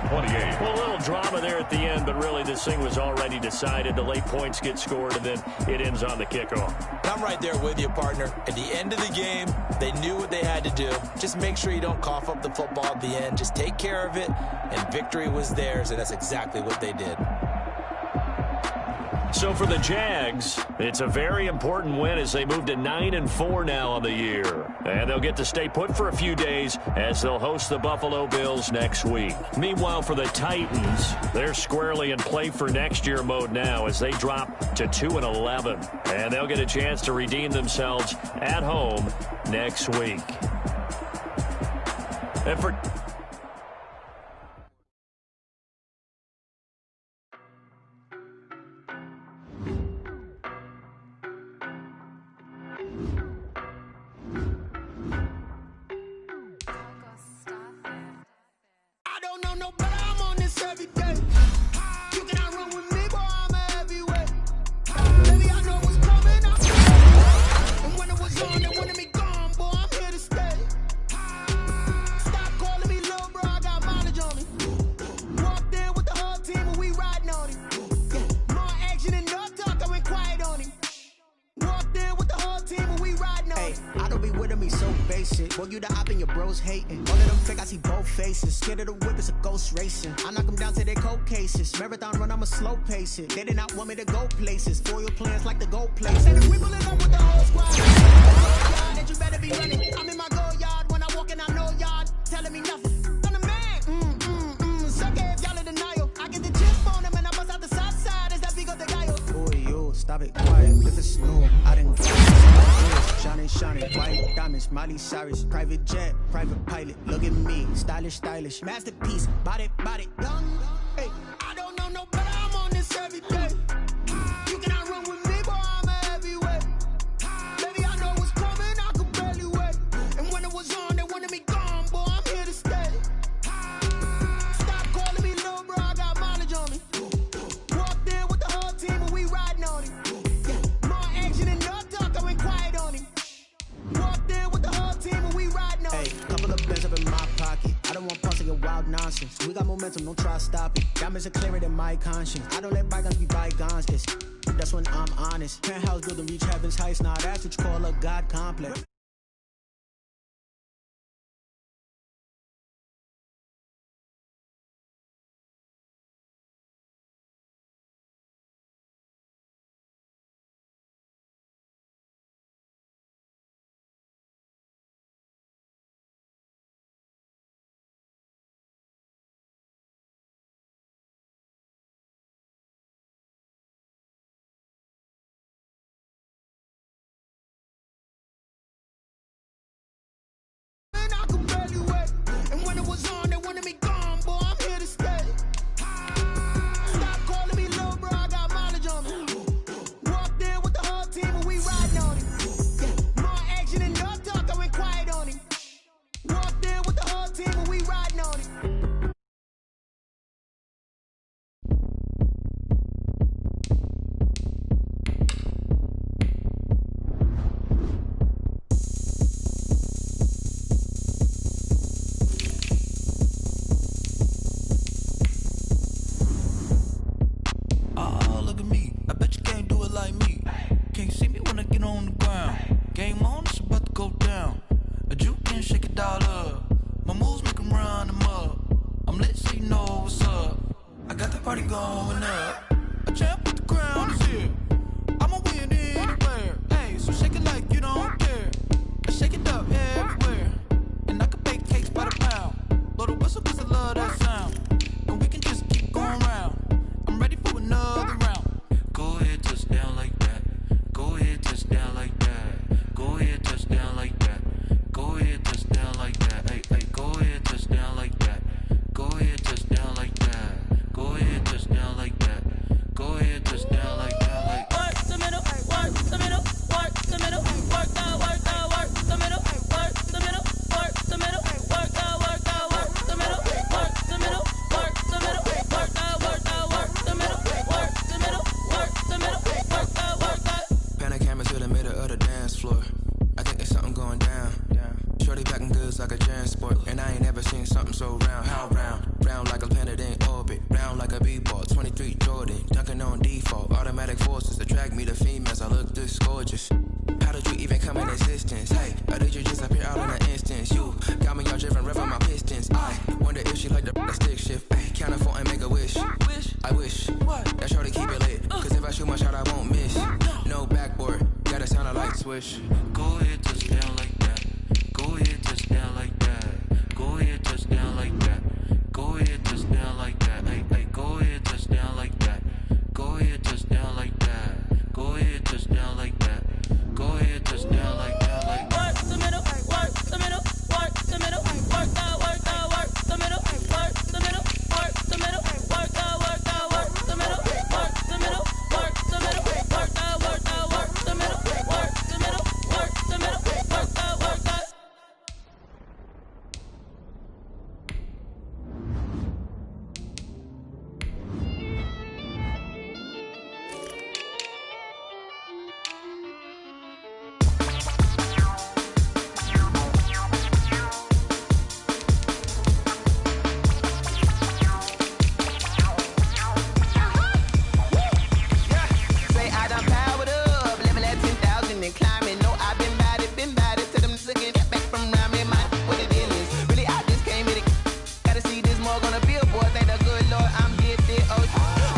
28. Well, a little drama there at the end, but really this thing was already decided. The late points get scored, and then it ends on the kickoff. I'm right there with you, partner. At the end of the game, they knew what they had to do. Just make sure you don't cough up the football at the end. Just take care of it, and victory was theirs, and that's exactly what they did. So for the Jags, it's a very important win as they move to 9-4 now on the year. And they'll get to stay put for a few days as they'll host the Buffalo Bills next week. Meanwhile, for the Titans, they're squarely in play for next year mode now as they drop to 2-11. And they'll get a chance to redeem themselves at home next week. And for... Boy, you the op and your bros hating. All of them fake, I see both faces. Scared of the whip, it's a ghost racing. I knock them down to their cold cases. Marathon run, I'ma slow pace it. They did not want me to go places. Foil plans like the gold places. And we pulling up with the whole squad. That you better be running. I'm in my go yard. When I walk in, I know y'all telling me nothing. I'm the man. Suck it if y'all in denial. I get the chip on them and I bust out the south side. Is that big of the guy? Boy, yo, stop it quiet. If it's snow, I didn't Shining, white diamonds, Miley Cyrus, private jet, private pilot. Look at me, stylish, masterpiece, body, young. Hey, I don't know no better. I'm on this every day. You cannot run with me, boy. I'm a heavyweight. Baby, I know what's coming. I could barely wait. And when it was on, they wanted me gone, boy. I'm here to stay. nonsense. We got momentum, don't try to stop it. Diamonds are clearer than my conscience. I don't let bygones be bygones, that's when I'm honest. Penthouse building, reach heaven's heights. Now that's what you call a God complex. I could barely wait. And when it was on, they wanted me gone, boy, I'm here to stay. Stop calling me little bro, I got mileage on me. Walked in with the whole team and we riding on it. Yeah. More action and no talk, I went quiet on him. Walked in with the whole team and we riding on it. Go ahead, touchdown like that. Go ahead, touchdown like that. Go ahead, touchdown like that. Go ahead, touchdown like that. Hey, hey, go ahead, touchdown like that. Go ahead, touchdown like that. Go ahead, touchdown like that. Go ahead, touchdown like that. Like work the middle, work the middle, work the middle, work that, work the middle, work the middle, work the middle, work that, work the middle, work the middle, work the middle, work that, work the middle, work the middle, work the middle, work that, work that. Say I done powered up, level at 10,000 and climbing. No, I've been bad it. Tell them to get back from around me, man. What the deal is? Really, I just came here to gotta see this more gonna billboard. Thank the good Lord, I'm gifted. Oh,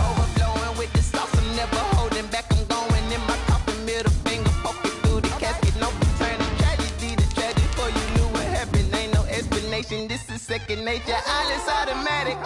overflowing with the sauce. I'm never holding back. I'm going in my coffin, middle finger poking through the casket. No turning tragedy to tragedy for you knew what happened. Ain't no explanation. This is second nature. All is automatic.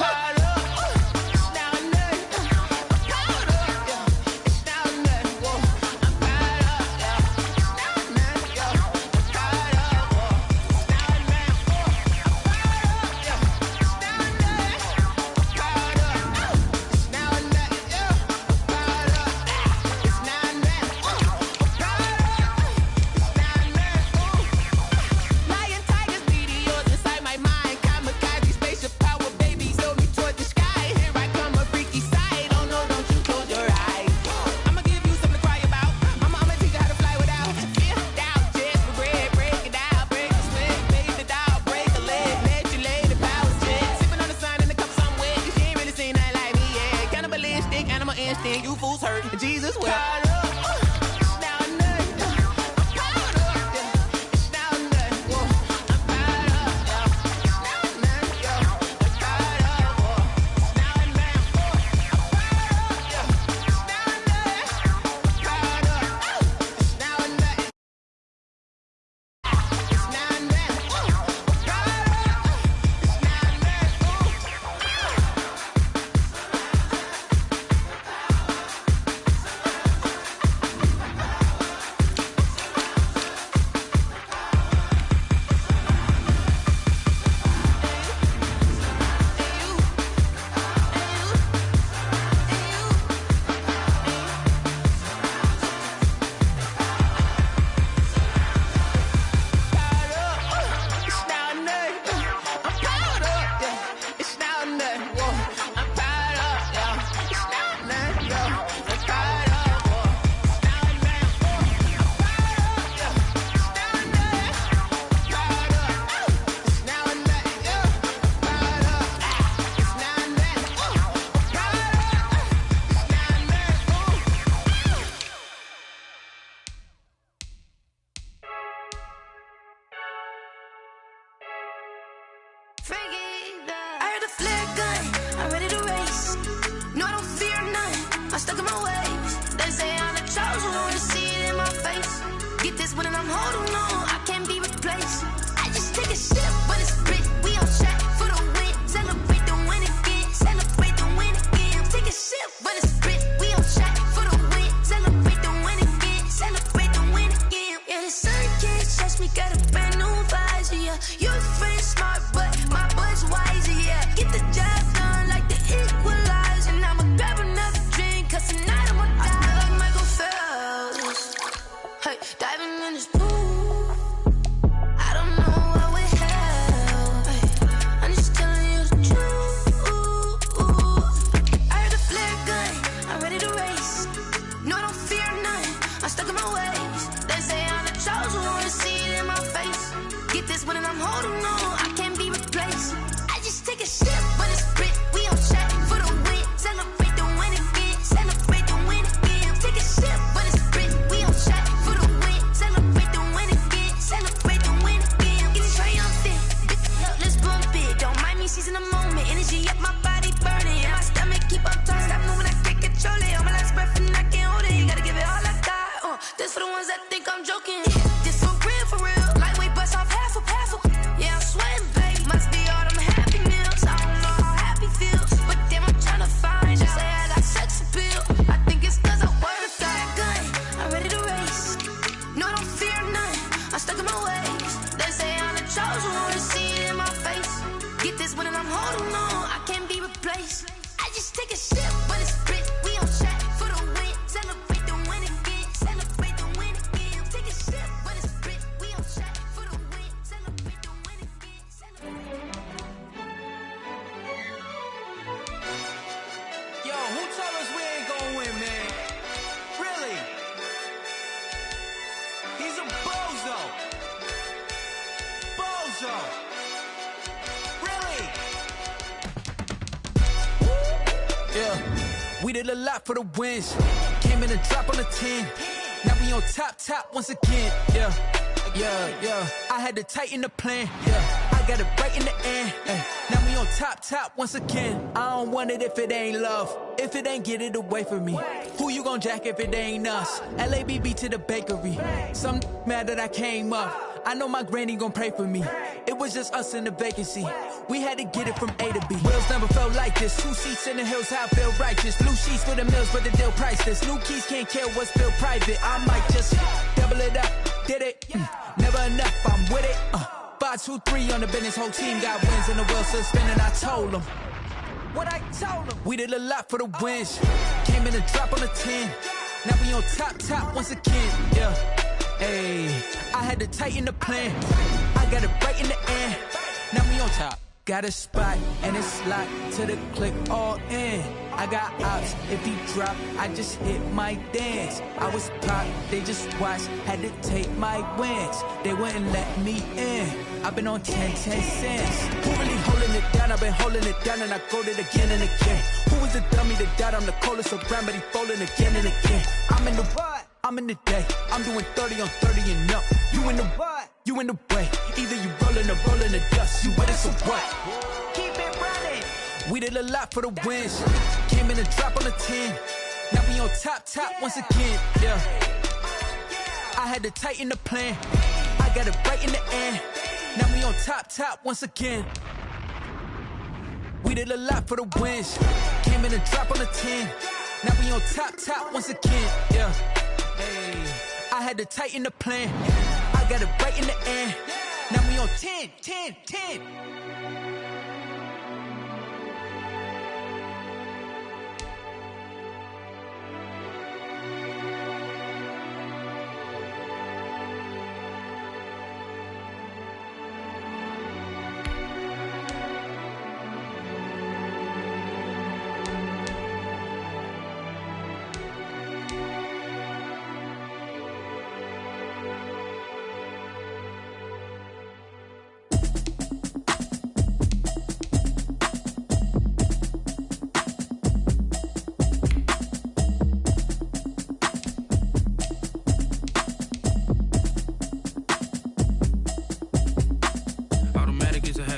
Lion, tigers, meteors inside my mind. Kamikaze, spaceship power, baby. Sold me towards this way. I heard a flare gun, I'm ready to race. No, I don't fear none, I'm stuck in my ways. They say I'm the chosen one, see it in my face. Get this one and I'm holding on, I can't be replaced. I just take a sip, but it's split, we on track for the win. Celebrate the win again, celebrate the win again. Take a sip, but it's split, we on track for the win. Celebrate the win again, celebrate the win again. Yeah, the sun can't touch me, got a brand new visor, yeah. Your friend smart, but my boy's wiser, yeah. Get the job done like the equalizer. Now I'ma grab another drink, cause tonight I'ma die like Michael Phelps. Hey, diving in this pool, I don't know what would help. Hey, I'm just telling you the truth. I heard a flare gun, I'm ready to race. No, I don't fear none, I'm stuck in my ways. They say I'm the chosen one, see it in my face. Get this one and I'm holding on, I can't be replaced. I just take a sip, but it's split, we on track for the win. Celebrate the win again, celebrate the win again. Take a sip, but it's split, we on track for the win. Celebrate the win again, celebrate the win again. Get triumphant, let's bump it. Don't mind me seizing the moment, energy up my body burning. And my stomach keep on turning, stop moving, I can't control it. On my last breath and I can't hold it, you gotta give it all I got. This for the ones that think I'm joking. This for real, lightweight bust off half a. Yeah, I'm sweating, babe, must be all them happy meals. I don't know how happy feels, but damn, I'm tryna find you. Say I got sex appeal, I think it's cause I wear a fire gun. I'm ready to race, no, I don't fear none, I'm stuck in my ways. They say I'm the chosen one, see it in my face. Get this one and I'm holding on, I can't be replaced. I just take a sip, but it's split, we on track for the win. Celebrate the win again, celebrate the win again. Take a sip, but it's split, we on track for the win. Celebrate the win again, celebrate. Yo, who told us we ain't gonna win, man? Really? He's a bozo. Bozo. Really? Yeah, we did a lot for the wins. Came in a drop on the 10. Now we on top once again. Yeah. I had to tighten the plan. Yeah, I got it right in the end. Now we on top once again. I don't want it if it ain't love. If it ain't, get it away from me. Who you gon' jack if it ain't us? LABB to the bakery. Some mad that I came up. I know my granny gon' pray for me. It was just us in the vacancy. We had to get it from A to B. Wheels never felt like this. 2 seats in the hills, how I feel righteous. Blue sheets for the mills, but the deal priceless. New keys can't care what's still private. I might just double it up. Did it? Never enough, I'm with it. 5, 2, 3 on the business. Whole team got wins and the wheels still spinning. I told them what I told them. We did a lot for the wins. Came in a drop on the 10. Now we on top once again. Yeah. Hey, I had to tighten the plan. I got it right in the end. Now we on top. Got a spot and it's locked to the click all in. I got ops, if he drop, I just hit my dance. I was pop, they just watched, had to take my wins. They wouldn't let me in. I've been on 10 cents. Who really holding it it down, I've been holding it down, and I go it again and again. Who was the dummy that died? I'm the coldest around, but he falling again and again. I'm in the what? I'm in the day. I'm doing 30 on 30 and up. You in the what? You in the way. Either you rolling or rolling the dust. You with it, so what? Keep it running. We did a lot for the wins. Came in and drop on the 10. Now we on top once again. Yeah. I had to tighten the plan. I got it right in the end. Now we on top once again. We did a lot for the wins. Came in and drop on the 10. Now we on top once again. Yeah. Hey. I had to tighten the plan. I got it right in the end. Now we on 10.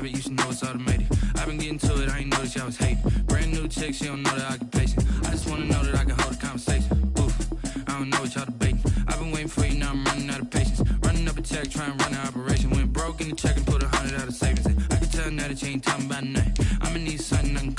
You should know it's automated. I've been getting to it, I ain't noticed y'all was hating. Brand new chick, she don't know the occupation. I just wanna know that I can hold a conversation. Oof, I don't know what y'all debating. I've been waiting for you, now I'm running out of patience. Running up a check, trying to run an operation. Went broke in the check and put 100 out of savings in. I can tell now that you ain't talking about nothing. I'ma need something I can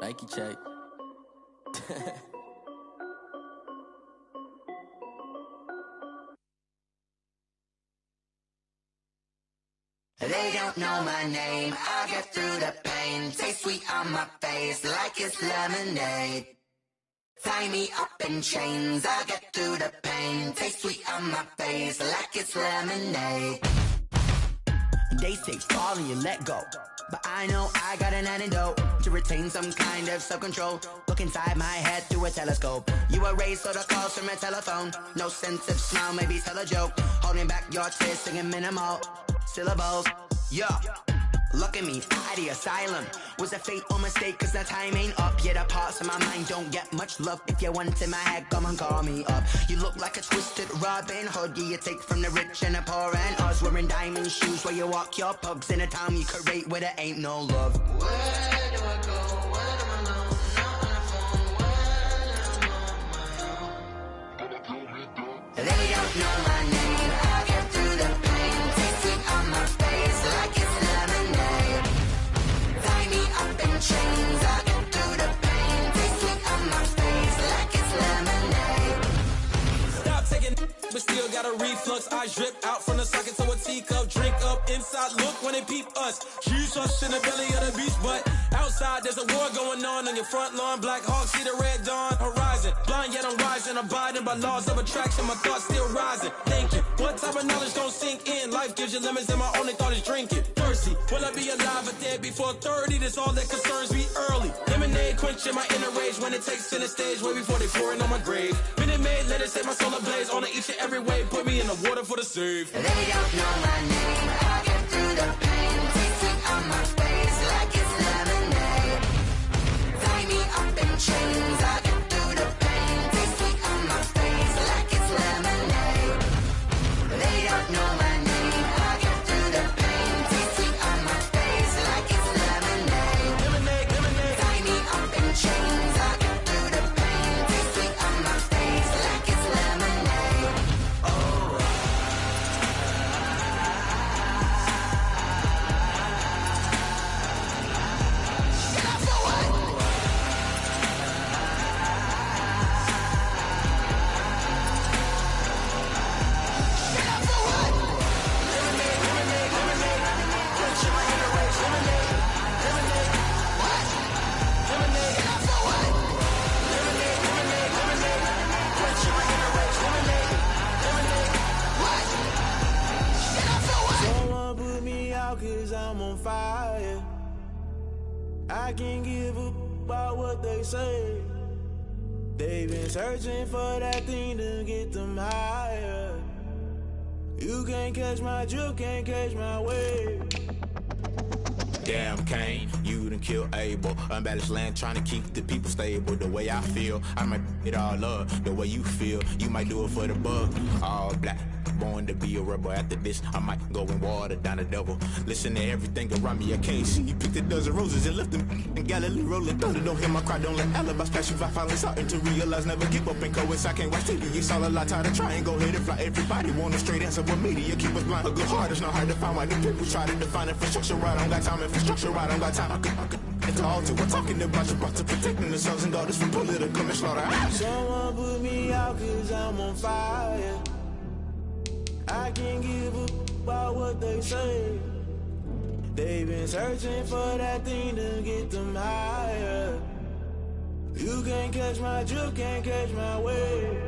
Nike check. They don't know my name, I get through the pain. Taste sweet on my face like it's lemonade. Tie me up in chains, I get through the pain. Taste sweet on my face like it's lemonade. They say fall and you let go, but I know I got an antidote to retain some kind of self-control. Look inside my head through a telescope. You erase all the calls from a telephone. No sense of smile, maybe tell a joke. Holding back your tears, singing minimal syllables. Yeah, look at me, out the asylum. Was a fate or mistake, cause the time ain't up. Yet the parts of my mind don't get much love. If you want in my head, come and call me up. You look like a twisted Robin Hood. Yeah, you take from the rich and the poor and us. Wearing diamond shoes where you walk your pugs. In a town you create where there ain't no love. Where do I go? Where do I know? Not on my own. They don't know my name. I get through the pain. Taste it on my face like it's lemonade. Tie me up in chains. I get through the pain. Taste it on my face like it's lemonade. Stop taking, but still got a reflux. Eyes drip out from the socket to a teacup. Drink up inside, look when they peep us. Huge us in the belly of the beach, but outside there's a war going on your front lawn. Black Hawk see the red dawn horizon. Blind yet I'm rising, abiding by laws of attraction. My thoughts still rising. Thinking, what type of knowledge don't sink in? Life gives you lemons and my only thought is drinking. Thirsty, will I be alive or dead before 30? That's all that concerns me early. Lemonade quenching my inner rage when it takes center stage way before they pour it on my grave. Minute Maid, let it set my soul ablaze. On each and every way, put me in the water for the save. They don't know my name. I get through the pain. Taste it on my face like it's lemonade. Tie me up in chains. I get through the pain. Taste it on my face like it's lemonade. They don't know my name. I get through the pain. Taste it on my face like it's lemonade. Lemonade, lemonade. Tie me up in chains. I get through the pain. Taste it on my face like it's lemonade. Oh. Someone put me out cause I'm on fire. I can't give up about what they say. They've been searching for that thing to get them higher. You can't catch my drift, can't catch my wave. Damn Kane, you done killed Abel. Unbalanced land trying to keep the people stable. The way I feel, I might it all up. The way you feel, you might do it for the bug. All black, born to be a rebel. After this, I might go and water down the devil. Listen to everything around me, I can't see. You picked a dozen roses and left them in Galilee rolling thunder. Don't hear my cry, don't let alibis pass you by. Finally starting to realize, never give up and coincide. Can't watch TV, it's all a lot. Tired of trying, go ahead and fly. Everybody want a straight answer, but media keep us blind. A good heart is not hard to find. Why the people try to define infrastructure right? I don't got time, infrastructure right, I don't got time. I could into all to. We're talking about you, about to protecting the sons and daughters from political and slaughter. Someone put me out cause I'm on fire. I can't give up about what they say. They've been searching for that thing to get them higher. You can't catch my drift, can't catch my wave.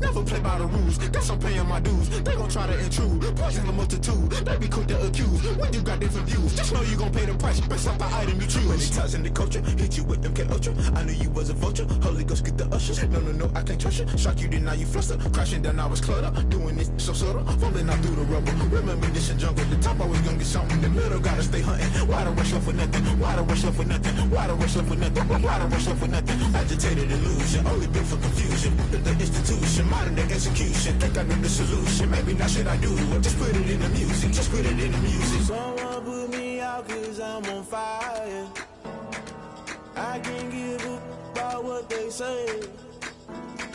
Never play by the rules, guess I'm paying my dues. They gon' try to intrude, poison the multitude. They be quick to accuse, when you got different views. Just know you gon' pay the price, based off the item you choose. Many times in the culture, hit you with them K-Ultra. I knew you was a vulture, Holy Ghost get the ushers. No, I can't trust you. Shock you, then now you fluster. Crashing down, I was cluttered. Doing this so subtle, falling out through the rubble. Remember this in jungle, the top I was gonna get something. The middle gotta stay hunting. Why the rush left for nothing? Why the rush left for nothing? Why the rush left for nothing? Why the rush left for nothing? Agitated illusion, only built for confusion. The institution, modern day execution. Think I know the solution. Maybe not should I do it? Just put it in the music. Just put it in the music. Someone put me out cause I'm on fire. I can't give up about what they say.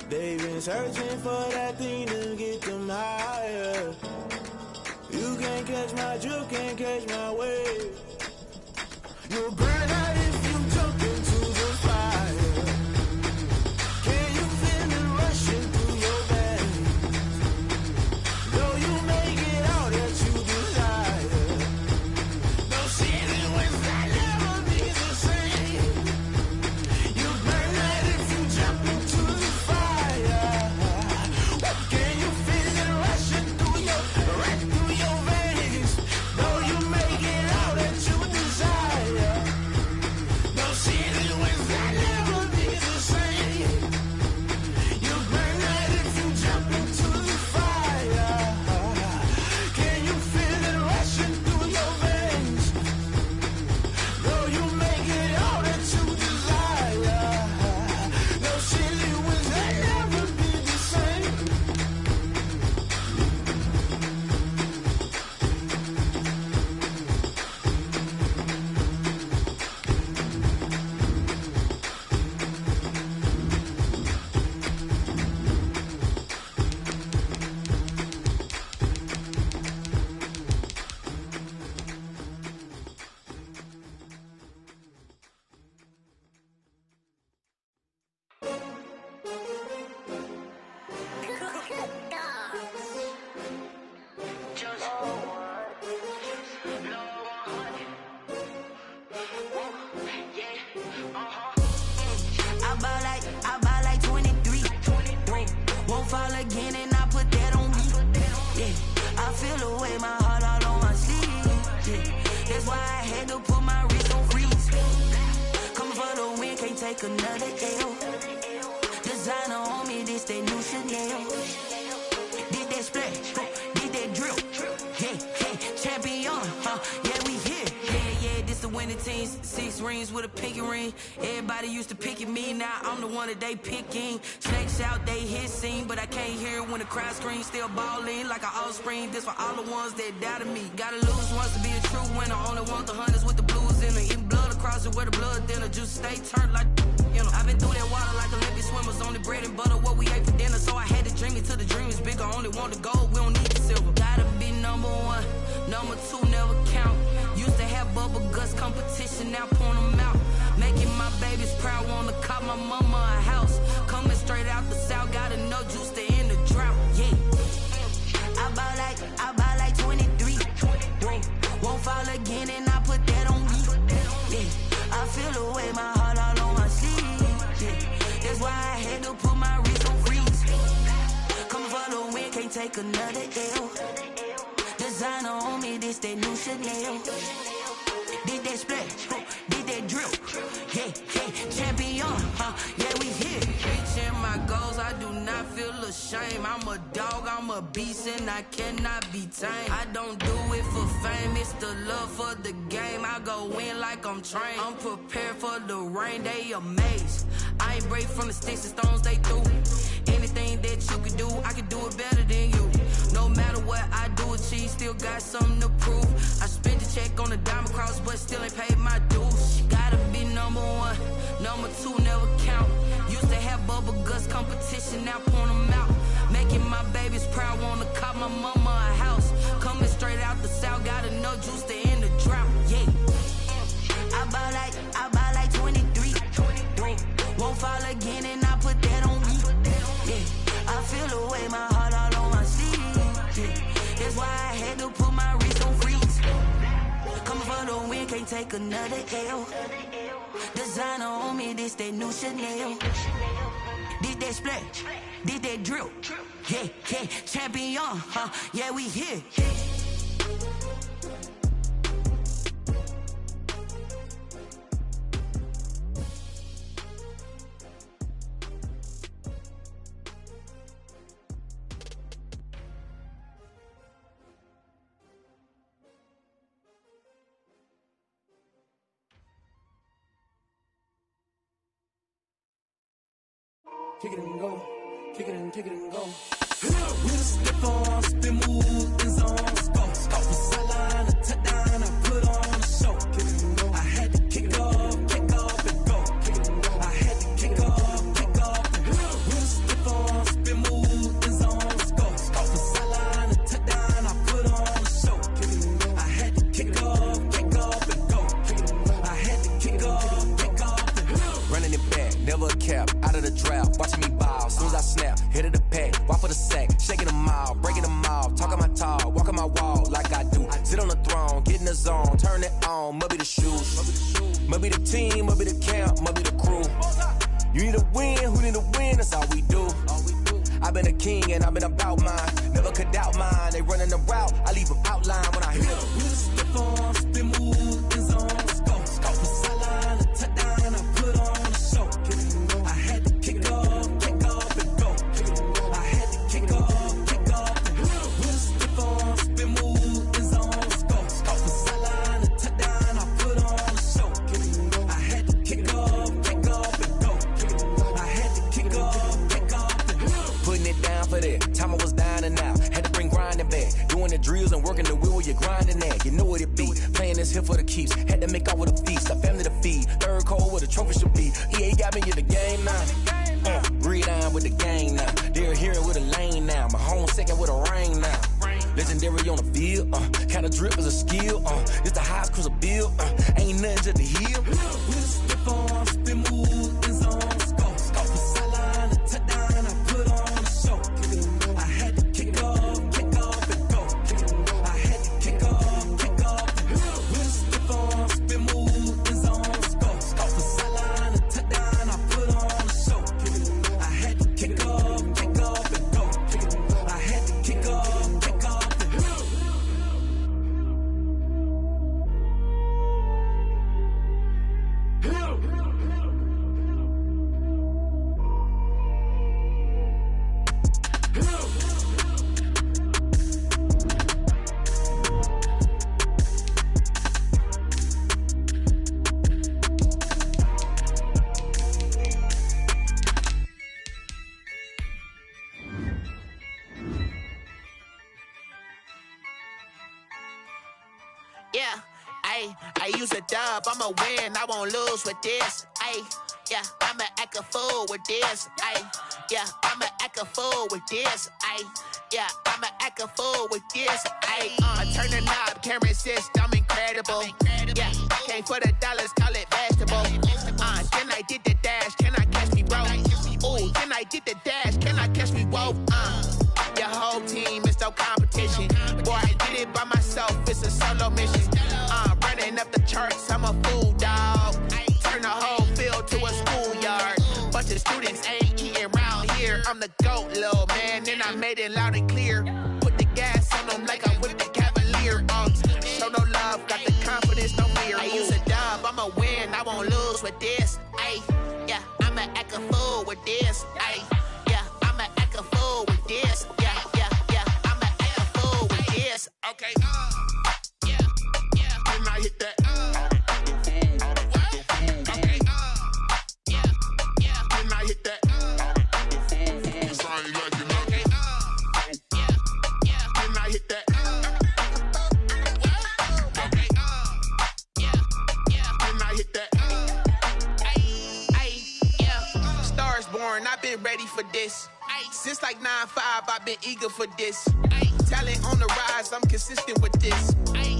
They've been searching for that thing to get them higher. You can't catch my drift, can't catch my wave. You'll burn out if you jump into the fire. Can you feel it rushing through your veins? Though you make it all that you desire. No ceiling when that never be the same. You burn out if you jump into the fire. Can you feel it rushing through your veins? Though you make it all that you desire. No ceiling when that never be the same. You burn out if you jump into the fire. Can you feel it rushing through your veins? Though you make it all that you desire. No ceiling when that never be the same. I buy like 23. Won't fall again and I put that on me. Yeah, I feel away my heart all on my sleeve. Yeah, that's why I had to put my wrist on freeze. Coming for the win, can't take another L. Designer on me, this that new Chanel. Did that splash, did that drill. Yeah, champion, yeah, we here. Yeah, this the winning team. 6 rings with a pinky ring. Everybody used to pick at me, now I'm the one that they picking. Snakes out, they hissing, but I can't hear it when the crowd screams. Still balling like an offspring. This for all the ones that doubted me. Gotta lose once to be a true winner. Only want the hunters with the blues in it. Eating blood across it where the blood dinner. Juice stay turned like, you know. I've been through that water like Olympic swimmers. Only bread and butter, what we ate for dinner. So I had to dream it till the dream is bigger. Only want the gold, we don't need the silver. Gotta be number 1, number 2 never count. Used to have bubble guts competition, now point them out. Making my babies proud, wanna cop my mama a house. Coming straight out the south, gotta know juice to end the drought. Yeah, I buy like 23. Won't fall again and I put that on me. Yeah, I feel away my heart all on my sleeve. Yeah, that's why I had to put my wrist on freeze. Coming for the win, can't take another L. Designer on me, this that new Chanel. Did that splash, did that drill. Yeah, champion, yeah, we here. Reaching my goals, I do not feel ashamed. I'm a dog, I'm a beast, and I cannot be tamed. I don't do it for fame, it's the love for the game. I go in like I'm trained. I'm prepared for the rain, they amazed. I ain't break from the sticks and stones they threw. Anything that you can do, I can do it better than you. No matter what I do, achieve, still got something to prove. I spent the check on the diamond cross, but still ain't paid my dues. Gotta be number 1, number 2 never count. Used to have bubble guts competition, now point them out. Making my babies proud, wanna cop my mama a house. Coming straight out the south, gotta know juice to end the drought. Yeah, I buy like 23. Won't fall again and I put that on me. Yeah, I feel away my heart all on my sleeve. Yeah, that's why I had to put my wrist on freeze. Coming for the win, can't take another L. Designer on me, this that new Chanel. Did that splash, did that drill. Yeah, champion, yeah, we here. Kick it and go, kick it and go. With a step on, spin move, in zone, go. Stop the sideline, a touchdown, I put on a show. Kick it and go. I had to kick off and go. Kick it and go. I had to kick off and go. With a step on, spin move, in zone, go. Stop the sideline, a touchdown, I put on a show. been a king and I've been about mine. Never could doubt mine. They running the route, I leave them outline when I hit them. We'll step on, spin move, in zone, let's go. Go for sideline, a touchdown, I put on a show. I had to kick off and go. I had to kick off and go. We'll step on, spin move, in zone, let's go. Go for sideline, a touchdown, I put on a show. I had to kick off and go. I had to kick off and go. Putting it down for that. Time I was down and out. Had to bring grinding back. Doing the drills and working the wheel where you're grinding at. You know what it be. Playing this here for the keeps. Had to make out with a feast. A family to feed. Third cold where the trophy should be. EA got me in the game now. Gridiron with the gang now. They're hearing with a lane now. My home second with a ring now. Legendary on the field. Kinda drip is a skill. It's the highest cruiser bill. Ain't nothing to the hill. We'll step on, spin move, in zone, let's go. Go for sideline, a touchdown, I put on a show. I had to kick off and go. I had to kick off and go. We'll step on, spin move, in zone, let's go. Go for sideline, a touchdown, I put on a show. I had to kick off and go. I had to kick off and go. Yeah, I use a dub, I'ma win, I won't lose with this. Yeah, I'ma act a fool with this. Yeah, I'ma act a fool with this. Yeah, I'ma act a fool with this. I turn the knob, can't resist, I'm incredible. Yeah, came for the dollars, call it vegetable. Then I did the dash, can I catch me, bro? Ooh, then I did the dash, can I catch me, whoa? Your whole team is no competition. Boy, I did it by myself, it's a solo mission. Running up the charts, I'm a fool, dog. Turn the whole field to a schoolyard. Bunch of students ain't eating round here. I'm the GOAT, little man, and I made it loud and clear. Put the gas on them like I'm with the Cavalier. Show no love, got the confidence, no fear. I use a dub, I'ma win, I won't lose with this. Yeah, I'ma act a fool with this. Yeah, I'ma act a fool with this. Yeah, I'ma act a fool with this. Okay, and I hit that. Okay, and I hit that. Cause I ain't like it. Okay, and I hit that. Okay, and I hit that. Yeah, Stars born, I've been ready for this. Since like 9-5, I've been eager for this. Talent on the rise, I'm consistent with this.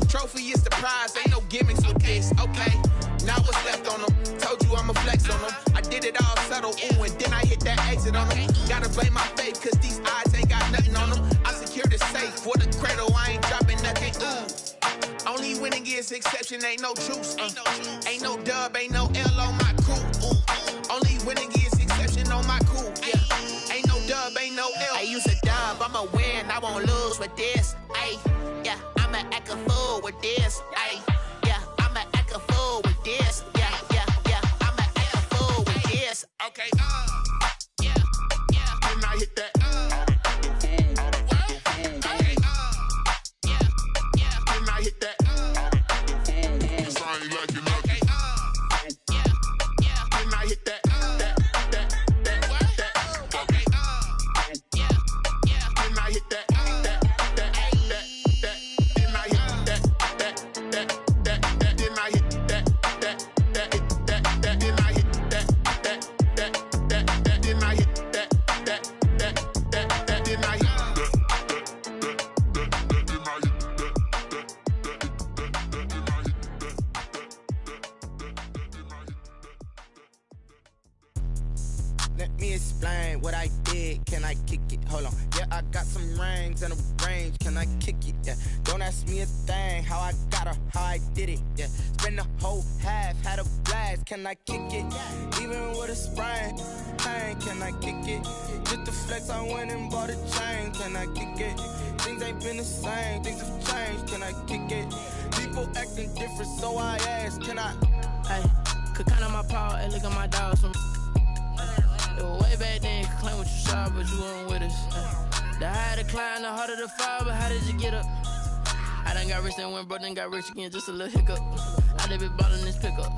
Trophy is the prize, ain't no gimmicks with this. Okay, now what's left on them? Told you I'ma flex on them. I did it all subtle, ooh, and then I hit that exit on them. Gotta blame my faith, cause these odds ain't got nothing on them. I secure the safe for the cradle, I ain't dropping nothing, ooh. Only winning is exception, ain't no truce. Ain't no dub, ain't no L on my crew. Only winning is exception on my crew. Yeah, ain't no dub, ain't no L. I use a dub, I'ma win, I won't lose with this. Yeah, I'ma act a fool with this. Yeah, I'ma act a fool with this. Yeah, I'ma act a fool with this. Okay, and I hit that. Okay, and I hit that. Cause I ain't like it. Okay, and I hit that. Okay, and I hit that. did, can I kick it? Hold on, yeah, I got some rings and a range, can I kick it? Yeah, don't ask me a thing, how I got her, how I did it. Yeah, spend the whole half, had a blast, can I kick it? Even with a sprain, pain, can I kick it? Just the flex, I went and bought a chain, can I kick it? Things ain't been the same, things have changed, can I kick it? People acting different, so I ask, can I? Hey, could count on my power, hey, look at my dogs from. It was way back then, could claim what you saw, but you weren't with us. The higher the climb, the harder the fall, but how did you get up? I done got rich and went broke, then got rich again, just a little hiccup. I done been ballin' this pickup.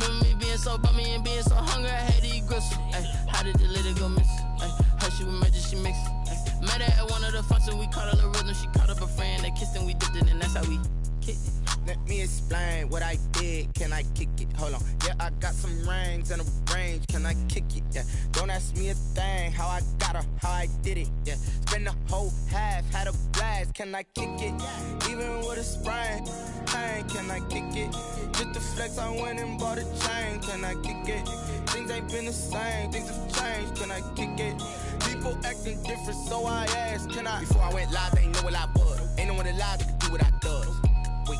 Remember me being so bummy and being so hungry, I had to eat gristle. Ay, how did the lady go miss? Ay, how she was magic, she mixed. Met her at one of the functions, we caught a little rhythm, she caught up a friend, they kissed and we dipped it, and that's how we kicked it. Let me explain what I did, can I kick it? Hold on, yeah, I got some rings and a range, can I kick it? Yeah, don't ask me a thing, how I got her, how I did it. Yeah, spend the whole half, had a blast, can I kick it? Even with a sprain, pain, can I kick it? Just the flex, I went and bought a chain, can I kick it? Things ain't been the same, things have changed, can I kick it? People acting different, so I ask, can I? Before I went live, they ain't know what I was. Ain't no one alive that could do what I does. Wait,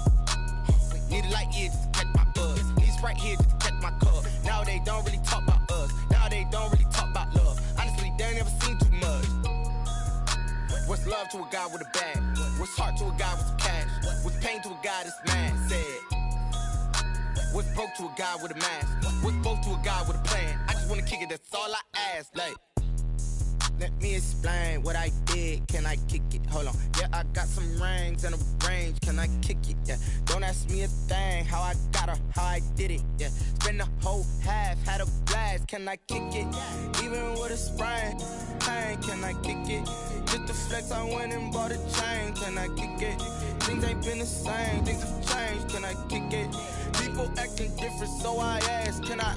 need a light here just to catch my buzz. Need Sprite here just to catch my cup. Now they don't really talk about us. Now they don't really talk about love. Honestly, they ain't never seen too much. What's love to a guy with a bag? What's heart to a guy with some cash? What's pain to a guy that's mad? Said. What's broke to a guy with a mask? What's both to a guy with a plan? I just wanna kick it, that's all I ask. Like, let me explain what I did, can I kick it? Hold on, yeah, I got some rings and a range, can I kick it? Yeah, don't ask me a thing, how I got her, how I did it. Yeah, spend the whole half, had a blast, can I kick it? Even with a sprain, pain, can I kick it? Just the flex, I went and bought a chain, can I kick it? Things ain't been the same, things have changed, can I kick it? People acting different, so I ask, can I?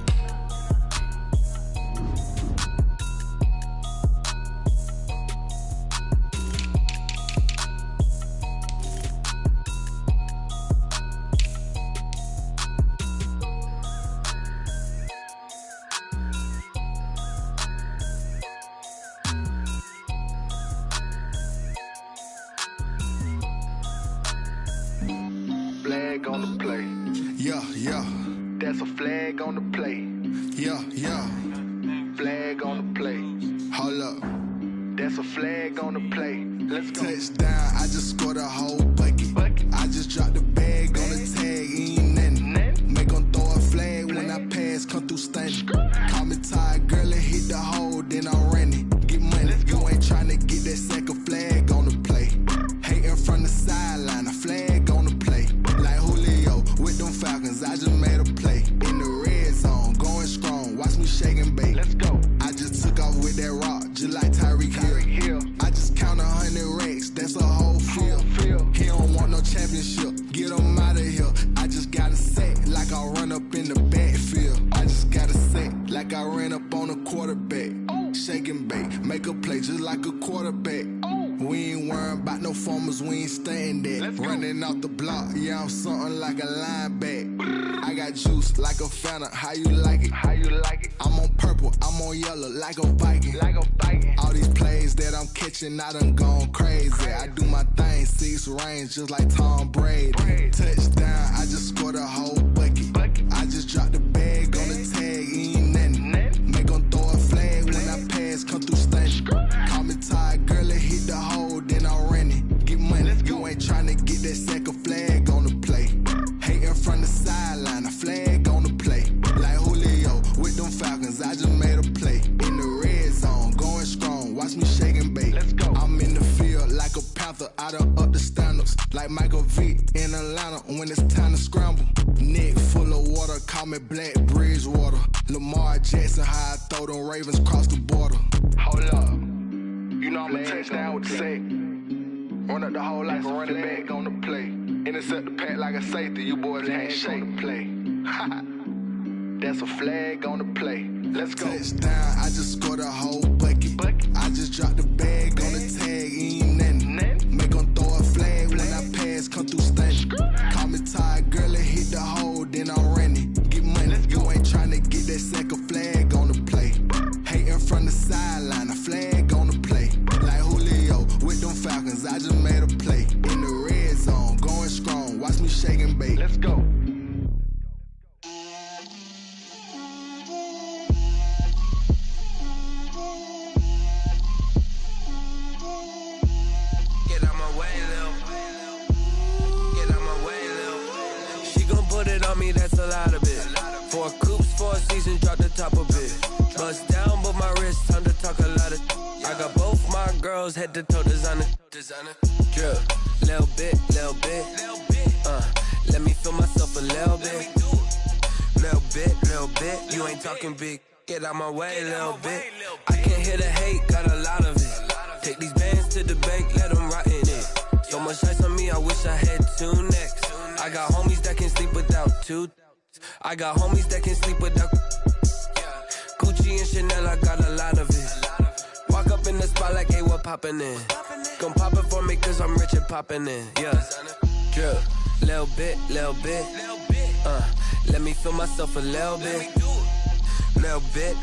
Flag on the play. Yeah, yeah. That's a flag on the play. Yeah, yeah. Flag on the play. Hold up. That's a flag on the play. Let's go. Touchdown, I just scored a whole bucket. I just dropped the bag on the tag, ain't nothing. Make them throw a flag when I pass, come through stunning. Call me tired, girl, and hit the hole, then I'm running. Get money, you ain't trying to get that second flag on the play. Hating from the sideline, a flag on the play. Like Julio with them Falcons, I just made a play. In the red zone, going strong, watch me shake and bake. Let's go. I just took off with that rock, just like Tyreek Hill. I just count 100 racks, that's a whole field. He don't want no championship, get him out of here. I just got a sack, like I run up in the backfield. I just got a sack, like I ran up on a quarterback. Shake and bake, make a play just like a quarterback. We ain't worrying about no formers, we ain't staying there. Running off the block, yeah, I'm something like a linebacker. I got juice like a Fanta, how you like it? How you like it? I'm on purple, I'm on yellow, like a Viking. Like a Viking. All these plays that I'm catching, I done gone crazy. I do my thing, 6 range, just like Tom Brady. Touchdown, I just scored a whole bucket. I just dropped the bag on the tag, ain't nothing. Make them throw a flag when I pass, come through stunning. Call me tired, girl, and hit the hole, then I'm running. Get money, you ain't tryna get that second flag on the play. Hating from the sideline, a flag on the play. Like Julio with them Falcons, I just made a play. In the red zone, going strong, watch me shake and bake. Let's go. I'm in the field like a Panther, I done up the standards. Like Michael Vick in Atlanta when it's time to scramble. Neck full of water, call me Black Bridgewater. Lamar Jackson, how I throw them Ravens cross the border. Hold up. You know I'm a touchdown with the sack. Run up the hole like a running back on the play. Intercept the pack like a safety, you boys can't shake the play. That's a flag on the play. Let's go. Touchdown, I just scored a whole bucket. I just dropped the bag on the tag, ain't nothing. Make them throw a flag when I pass, come through stunning. Call me tired, girl, and hit the hole, then I'm running. Get money, you ain't trying to get that second flag on the play. Hating from the sideline, a flag on me, that's a lot of it. 4 coops, 4 seasons, drop the top a bit. Bust down, but my wrist, time to talk a lot of. I got both my girls, head to toe designer. Drip, little bit. Let me feel myself a little bit. Little bit. You ain't talking big. Get out my way, little bit. I can't hear the hate, got a lot of it. Take these bands to the bank, let them rot in it. So much ice on me, I wish I had 2 necks. I got homies that can sleep without 2. I got homies that can sleep without Gucci and Chanel, I got a lot of it. Walk up in the spot like, hey, what poppin' in? Gon' pop it for me cause I'm rich and poppin' in. Yeah, drip, little bit. Let me feel myself a little bit. Little bit.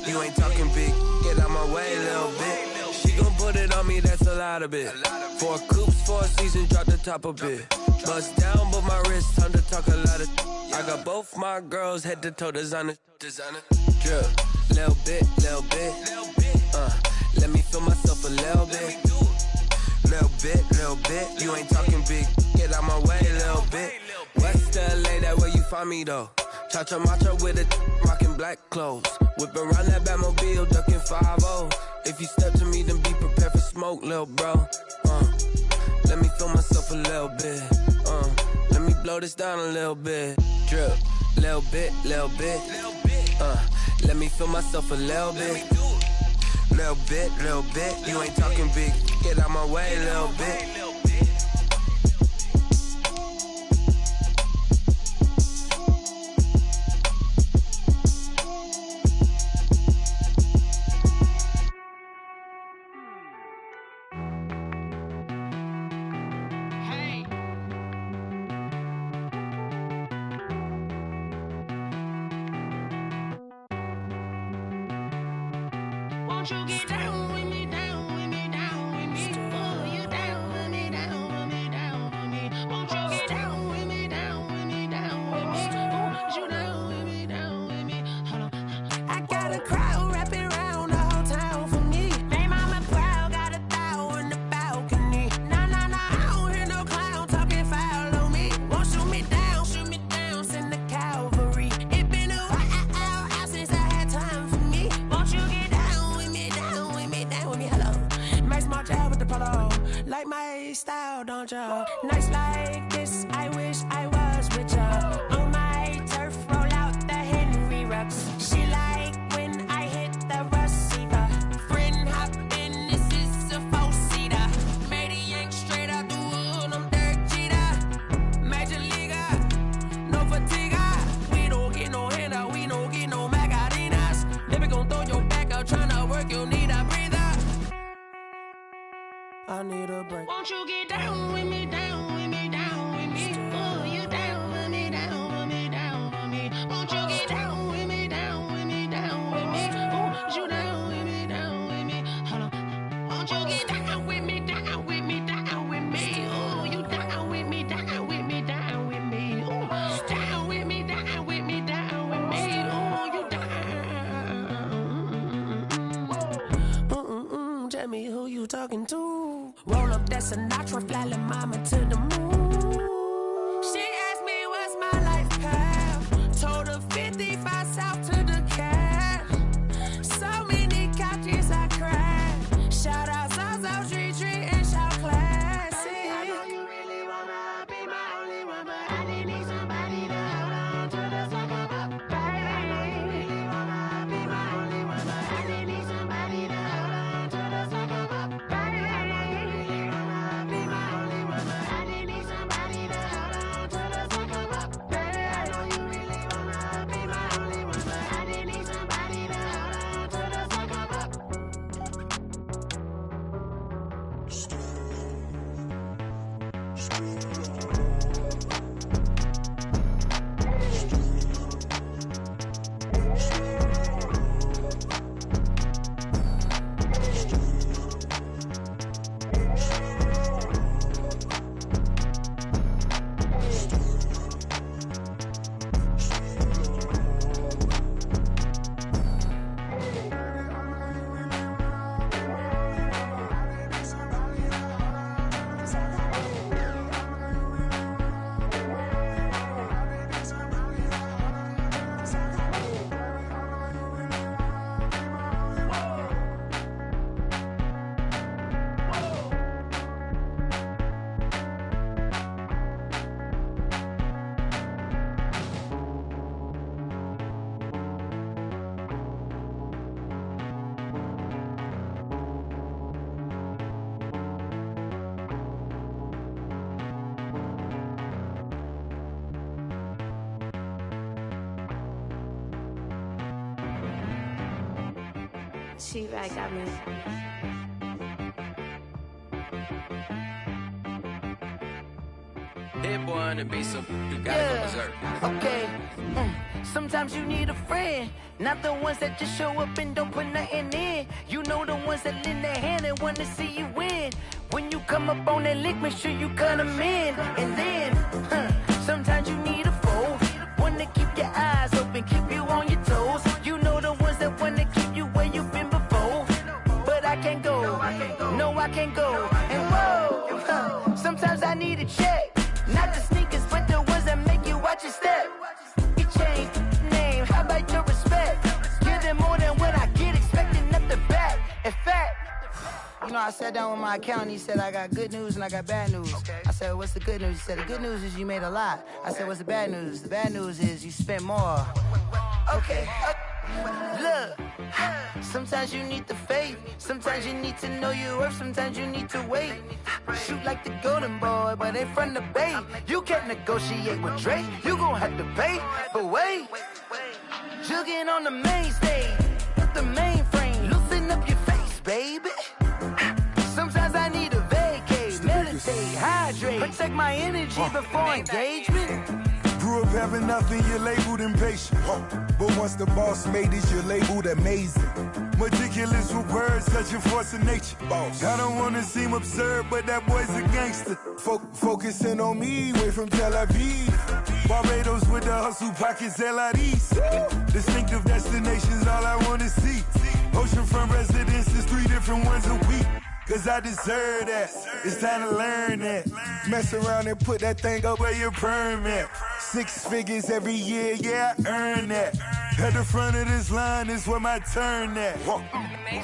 You ain't talking big. Get out my way, little bit. She gon' put it on me, that's a lot of it. 4 coops, 4 seasons, drop the top a bit. Bust down, but my wrist, time to talk a lot of. I got both my girls, head to toe designer. Drip, little bit. Let me feel myself a little bit. Little bit. You ain't talking big. Get out my way, little bit. West LA, that where you find me though. Cha-cha matcha with a rockin' black clothes. Whip around that Batmobile, ducking 5-0. If you step to me, then be prepared for smoke, little bro. Let me feel myself a little bit. Let me blow this down a little bit. Drip, little bit. Let me feel myself a little bit. Little bit. You ain't talking big. Get out my way, little bit. Won't you get down with me, down with me, down with me? Oh, you down with me, down with me, down with me. Won't you get down with me, down with me, down with me? Oh, you down with me, down with me? Hold on. I got a crowd wrapping around the whole town for me. They mama proud, got a thou in the balcony. Nah, I don't hear no clown talking foul on me. Won't shoot me down, send the cavalry. It been a while since I had time for me. Won't you get down with me, down with me, down with me? Hello. Max my job with the polo. Like my style, don't you? Nights like this, I wish I was richer. On my turf, roll out the Henry Rux. She like when I hit the receiver. Friend hop in, this is a 4-seater. Made a yank straight out the wood, I'm Derek Jeter. Major leaguer, no fatigue. We don't get no handout, we don't get no Macarinas. Never gon' throw your back out, tryna work, you need a breather. I need a break. Won't you get down with me, down with me, down with me? Oh, you down with me, down with me, down with me? Won't you get down with me, down with me, down with me? Oh, you down with me, down with me? Hold on. Won't you get down with me, down with me, down with me? Oh, you down with me, down with me, down with me? Oh, down with me, down with me, down with me? Oh, you down. Tell me who you talking to. Roll up that Sinatra, fly la mama to the moon. She asked me what's my life path. Told her 55 south to the cat. So many couches I cried. Shout out Zazo, Tree, and shout classic. I know you really wanna be my only one, but I didn't need somebody to hold on to the second up. Baby, I know you really wanna be my only one, but I didn't need somebody to hold on to the second up. Baby, I know you really wanna be my only one, but I didn't need somebody to She-Rag got me. Hit boy on the beat, so you gotta go berserk. Okay. Sometimes you need a friend, not the ones that just show up and don't put nothing in. You know the ones that lend their hand and want to see you win. When you come up on that lick, make sure you cut them in. And then, sometimes you need a foe, one to keep your eyes open, keep you on your toes. You know the ones that want to keep you where you've been before. But I can't go, no I can't go. And whoa, sometimes I need a check. Not the sneakers, but the ones that make you watch your step. You change name, how about your respect? Give them more than what I get, expecting nothing back. In fact, you know, I sat down with my accountant, he said, I got good news and I got bad news. I said, what's the good news? He said, the good news is you made a lot. I said, what's the bad news? The bad news is you spent more. Okay. Look, sometimes you need the faith, sometimes you need to know your worth, sometimes you need to wait. Shoot like the golden boy, but they from the bay. You can't negotiate with Drake, you gon' have to pay. But wait, jugging on the main stage, with the mainframe, loosen up your face, baby. Sometimes I need a vacate, meditate, hydrate, protect my energy before engagement. Grew up having nothing, you're labeled impatient. But once the boss made it, you're labeled amazing. Meticulous with words, such a force of nature. I don't wanna seem absurd, but that boy's a gangster. Focusing on me, way from Tel Aviv. Barbados with the hustle pockets, LIDs. Distinctive destinations, all I wanna see. Oceanfront residences, 3 different ones a week. Cause I deserve that, it's time to learn that. Mess around and put that thing up where your permit. 6 figures every year, yeah, I earn that. At the front of this line is where my turn at.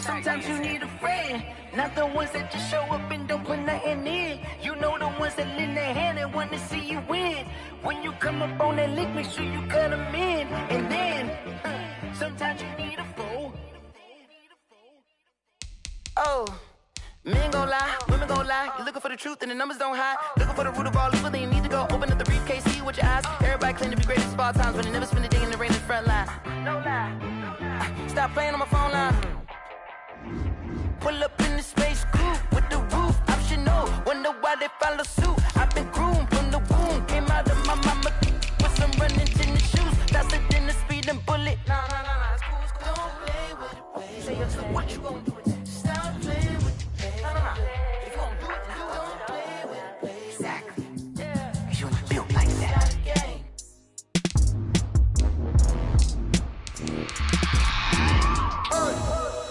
Sometimes you need a friend, not the ones that just show up and don't put nothing in. You know the ones that lend their hand and want to see you win. When you come up on that lick, make sure you cut them in. And then, sometimes you need a foe. Oh. Men gon' lie, women gon' lie. You're looking for the truth and the numbers don't hide. Looking for the root of all evil, then you need to go open up the briefcase, see with your eyes. Everybody claim to be greatest of all times, but they never spend a day in the rain in the front line. No lie. Stop playing on my phone line. Pull up in the space coupe with the roof optional. Wonder why they follow suit. I've been groomed from the womb. Came out of my mama with some running tennis shoes. Faster than the speeding bullet. Nah, it's cool, it's cool. Don't play with it, baby. Say yo, so what you gon' do with it? Stop playing with it. If you gon' do it, then don't play with it, baby. Exactly. Yeah. You ain't built like that.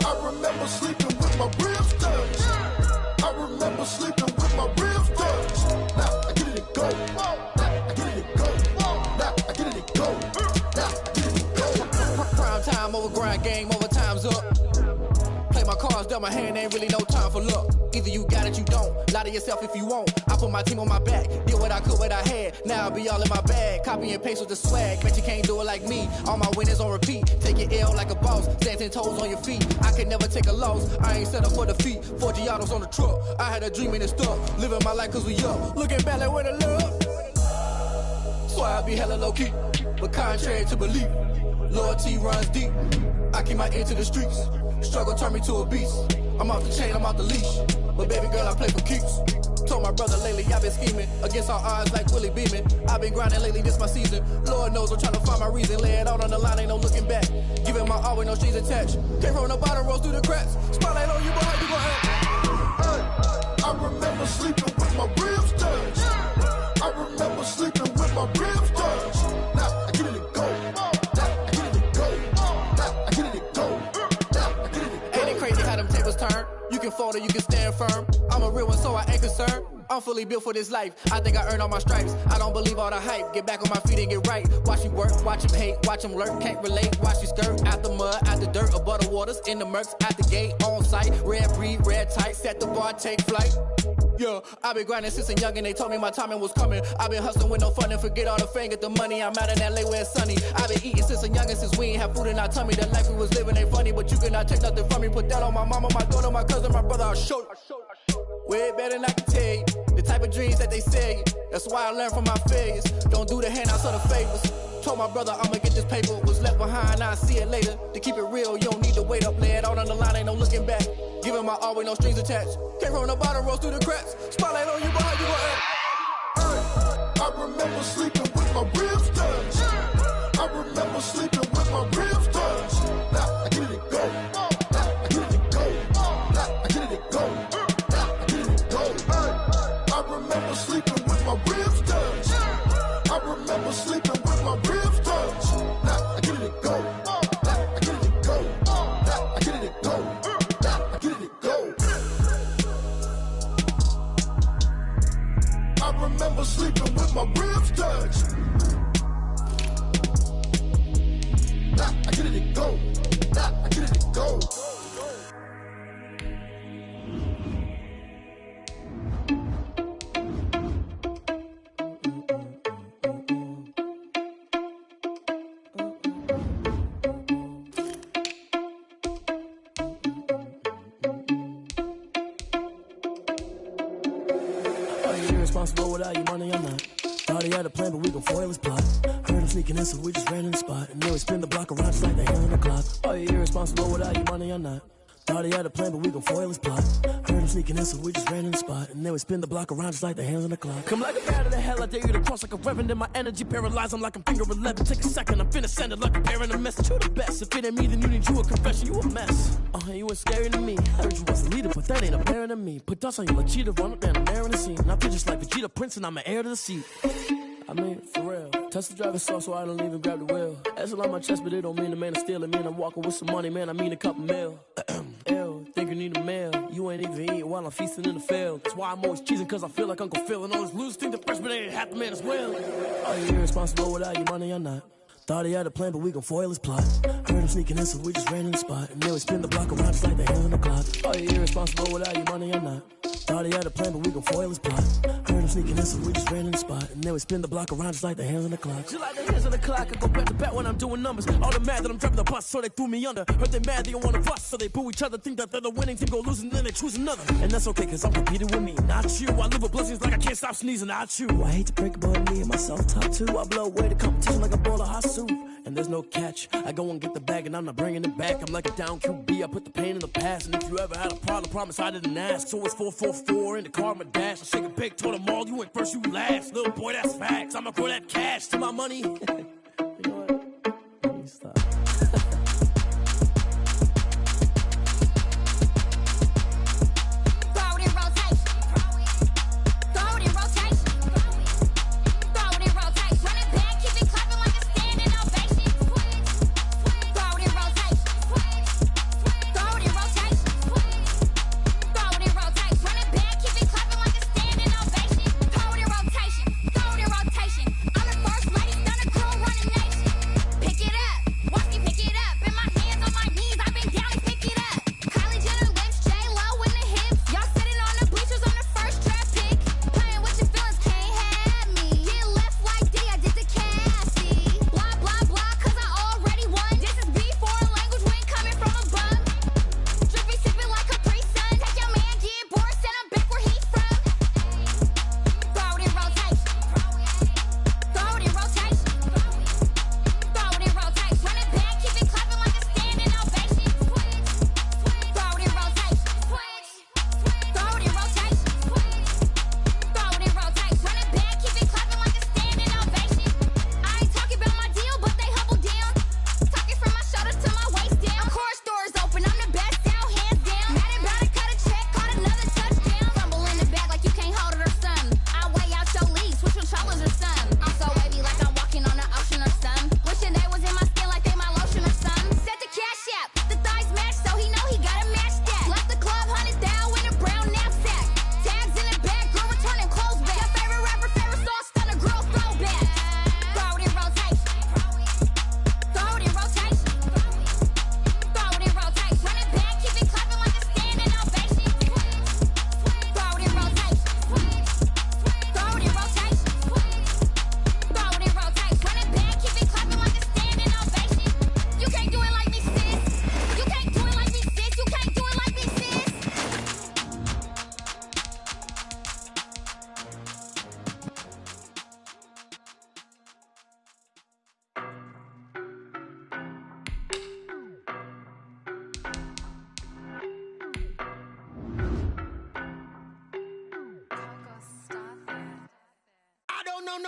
I remember sleeping with my ribs touched. I remember sleeping with my ribs touched. Now I get it to go. Now I get it to go. Now I get it to go. Now I get it to go. Prime time over grind game, over time's up. Play my cards, dealt my hand, ain't really no time for luck. Either you got it, you don't. Lie to yourself if you won't. I put my team on my back, did what I could, what I had. Now I'll be all in my bag. Copy and paste with the swag. Bet you can't do it like me. All my winners on repeat. Take your L like a boss. Stand 10 toes on your feet. I can never take a loss. I ain't set up for defeat. 4 Giottos on the truck. I had a dream and it stuck. Living my life cause we up. Looking back like where the love. So I be hella low key. But contrary to belief, loyalty runs deep. I keep my ear to the streets. Struggle turned me to a beast. I'm off the chain, I'm off the leash. But baby girl, I play for keeps. Told my brother lately, I've been scheming. Against all odds like Willie Beeman. I've been grinding lately, this my season. Lord knows I'm trying to find my reason. Lay it out on the line, ain't no looking back. Giving my all with no strings attached. Came from the bottom, rose through the cracks. Spotlight on you, boy, how you gon' act? I remember sleeping with my ribs touched. I remember sleeping with my ribs touched. Now I get it to go. Now I get it to go. Now I get it to go. Now I get it to go. Ain't it crazy how them tables turn? You can fold or you can stand firm. I'm a real one, so I ain't concerned. I'm fully built for this life. I think I earned all my stripes. I don't believe all the hype. Get back on my feet and get right. Watch you work, watch him hate, watch him lurk. Can't relate, watch you skirt. Out the mud, out the dirt, above the waters, in the murks, at the gate, on site. Red breed, red tight, set the bar, take flight. Yeah, I've been grinding since a young and they told me my timing was coming. I've been hustling with no fun and forget all the fame, get the money. I'm out in LA where it's sunny. I've been eating since a young and since we ain't have food in our tummy. The life we was living ain't funny, but you cannot take nothing from me. Put that on my mama, my daughter, my cousin, my brother, I'll show you. Way better than I can tell you. The type of dreams that they sell you. That's why I learned from my failures. Don't do the handouts or the favors. Told my brother I'ma get this paper, was left behind, I'll see it later. To keep it real, you don't need to wait up, lay it out on the line, ain't no looking back. Giving my all with no strings attached. Came from the bottom, rose through the cracks. Spotlight on you, but how you gon' act? I remember sleeping with my ribs touched. I remember sleeping with my ribs touched. Now I get it go. Now I get it go. Now I get it go. Now I get it go. I remember sleeping with my ribs touched. I remember sleeping with my ribs touched. Now I get it go. Now I get it go. Now I get it go. Now I get it go. I remember sleeping with my ribs touched. Now I get it go. Now I get it go. Irresponsible without your money, I'm not. Thought he had a plan, but we gon' foil his plot. Heard him sneaking in, so we just ran in the spot. And then we spin the block around just like the hand on the clock. Are you irresponsible without your money, I'm not. Thought he had a plan, but we gon' foil his plot. Heard him sneaking in, so we just ran in the spot. And then we spin the block around just like the hands on the clock. Come like a bat of the hell, I dare you to cross like a reverend. And my energy paralyzed, I'm like I'm finger 11. Take a second, I'm finna send it like a parent a message. You the best, if it ain't me, then you need you a confession. You a mess, you was scary to me. Heard you was a leader, but that ain't apparent to me. Put dust on you like cheetah, run up down the air in the scene. Now I just like Vegeta Prince, and I'm an heir to the seat. I mean, for real. Touch the driver's soft, so I don't even grab the wheel. That's on my chest, but it don't mean the man is stealing. Man, I'm walking with some money, man, I mean a couple mil. Ew, think you need a meal. You ain't even eating while I'm feasting in the field. That's why I'm always cheesing, cause I feel like Uncle Phil. And all those losers think the freshman ain't half the man as well. Are you irresponsible without your money or not? Thought he had a plan, but we gon' foil his plot. Heard him sneaking in, so we just ran in the spot. And then we spin the block around just like the hands on the clock. Are you irresponsible without your money or not? Thought he had a plan, but we gon' foil his plot. Heard him sneaking in, so we just ran in the spot. And then we spin the block around just like the hands on the clock. Just like the hands on the clock, I go back to back when I'm doing numbers. All the mad that I'm driving the bus, so they threw me under. Heard they mad, they don't wanna bust, so they boo each other. Think that they're the winning team, go losing, then they choose another. And that's okay, cause I'm competing with me, not you. I live with blessings like I can't stop sneezing, not you. I hate to break it, but me and myself top two. I blow away the competition like a bowl of hot soup. And there's no catch, I go and get the bag and I'm not bringing it back. I'm like a down QB, I put the pain in the past. And if you ever had a problem, promise I didn't ask. So it's 444 in the car, my dash. I shake a big, told them all, you went first, you last. Little boy, that's facts, I'ma throw that cash to my money. You know what? Let me stop.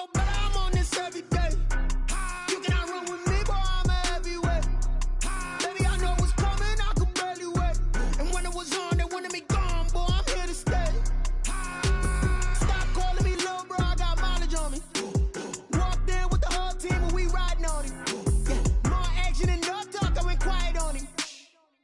no better, I'm on this every day. You cannot run with me, boy, I'm a heavyweight. Baby, I know what's coming, I could barely wait. And when it was on, they wanted me gone, boy, I'm here to stay. Stop calling me little bro, I got mileage on me. Walked in with the whole team and we riding on him. Yeah, more action and no talk, I went quiet on him.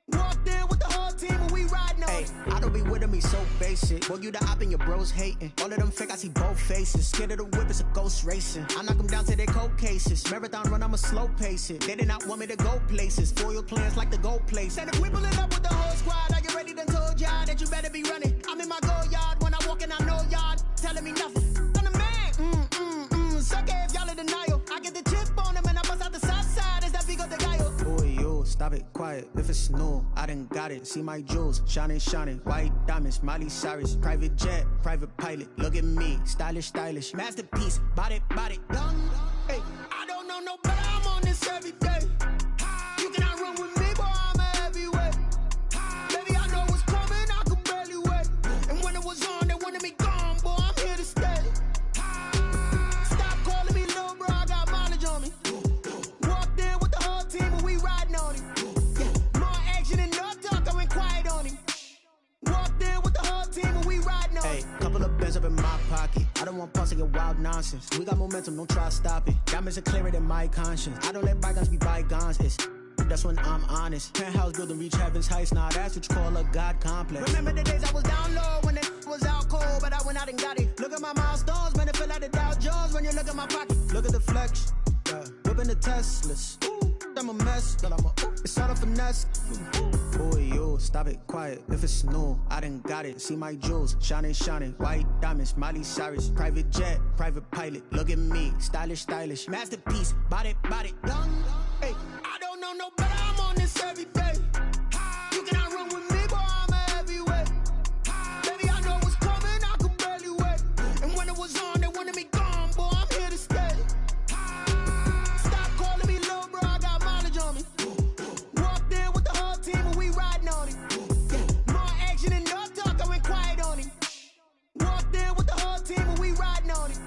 Walked in with the whole team and we riding on him. I don't be with him, he's so basic. Boy, you the op and your bros hating. All of them fake, I see both faces. Scared of the whip, it's a ghost racing. I knock them down to their cold cases. Marathon run, I'ma slow pace it. They did not want me to go places. Foil plans like the gold place. And if we pulling up with the whole squad, are you ready? Done told y'all that you better be running. I'm in my go yard when I walk in, I know y'all telling me nothing. I'm the man. Suck it if y'all in denial. I get the chip on them and I bust out the south side. Is that Vigo de Gallo? Boy, yo, stop it, quiet. If it's new, I done got it. See my jewels, shining, shining. White diamonds, Miley Cyrus. Private jet, private pilot. Look at me, stylish, stylish. Masterpiece, body, done. Hey, I don't know no better. I'm on this every day. You cannot run with me, boy, I'm a heavyweight. Baby, I know what's coming, I could barely wait. And when it was on, they wanted me gone, boy, I'm here to stay. Stop calling me little bro, I got mileage on me. Walked in with the whole team and we riding on him. Yeah, more action and no talk, I went quiet on him. Walked in with the whole team and we riding on him. Hey, couple of bands up in my pocket. I don't want pulse to get wild nonsense. We got momentum, don't try to stop it. Diamonds are clearer than my conscience. I don't let bygones be bygones. It's that's when I'm honest. Penthouse building reach heaven's heights. Nah, that's what you call a God complex. Remember the days I was down low when it was out cold, but I went out and got it. Look at my milestones, man, it feel like the Dow Jones when you look at my pocket. Look at the flex, yeah. Whipping the Teslas. Ooh, I'm a mess, but it's all a finesse. Boy, yo, stop it, quiet. If it's new, I done got it. See my jewels, shining, shining. White diamonds, Miley Cyrus. Private jet, private pilot. Look at me, stylish, stylish. Masterpiece, body, done. Hey, I don't know no better. I'm on this every day. You cannot run with me, boy, I'm a heavyweight. Baby, I know what's coming, I could barely wait. And when it was on, they wanted me gone, boy, I'm here to stay. Stop calling me little bro, I got mileage on me. Walked in with the whole team and we riding on him. Yeah, more action and no talk, I went quiet on him. Walked in with the whole team and we riding on him.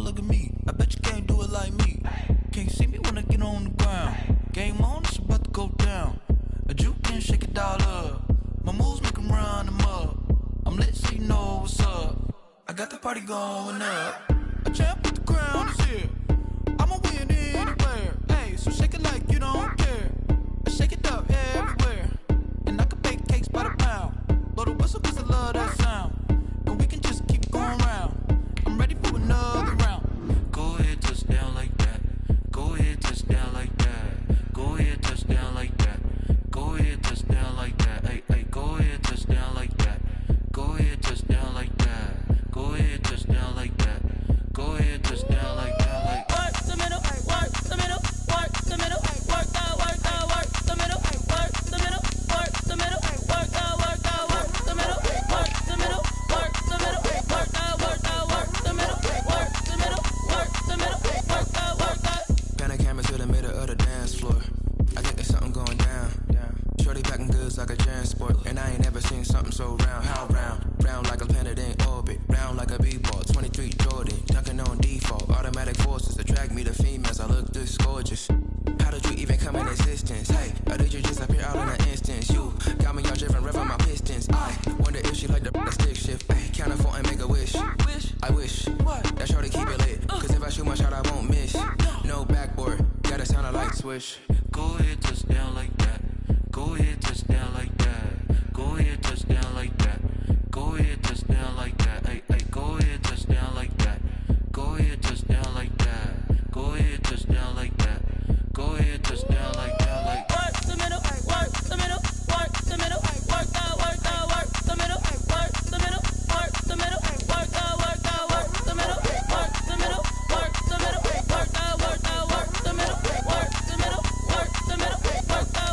Look at me, I bet you can't do it like me. Can't see me when I get on the ground. Game on, it's about to go down. A juke can shake it all up. My moves make them run them up. I'm lit so you know what's up. I got the party going up. A champ with the crown is here. I'ma win anywhere. Hey, so shake it like you don't care. I shake it up everywhere. And I can bake cakes by the pound. Blow the whistle cause I love that sound. And we can just keep going round. I'm ready for another round. Go ahead, touch down like that. Go ahead, touch down like that. Go ahead, touch down like that. Go ahead, touch down like that. Hey, hey, go ahead, touch down like that. Go ahead, touch down like that. Go ahead, touch down like that. Go ahead, touch down like that. Like work the middle, work the middle, work the middle, work the middle, work the middle, work the middle, work the middle, work the middle, work the middle, work the middle, work the middle, work the middle, work the middle, work the. Pan the camera to the middle of the dance floor. I think there's something going down. Shorty packing goods like a transport, and I ain't never seen something so round. How round? Round like a planet in orbit, round like a b-ball. 23 Jordan, dunking on default. Automatic forces attract me to females. I look this gorgeous. How did you even come in existence? Hey, or did you just appear out in an instance? You got me all driven, revving my pistons. I wonder if she like the stick shift. Hey, count it 4 and make a wish. I wish that shorty keep it lit. Cause if I shoot my shot, I won't miss. No backboard, gotta sound a light swish. Go ahead, touch down like that. Go ahead, touch down like that. Go ahead, touch down like that. Go ahead, touch down like that. Hey, hey, go ahead, touch down like that. Go ahead, touch down like that. Go ahead, touch down like that. Go ahead, touch down like that. Like work the middle, work the middle, work the middle, work the middle, work the middle, work the middle, work the middle, work the middle, work the middle, work the middle, work the middle, work the middle, work the middle, work the middle, work the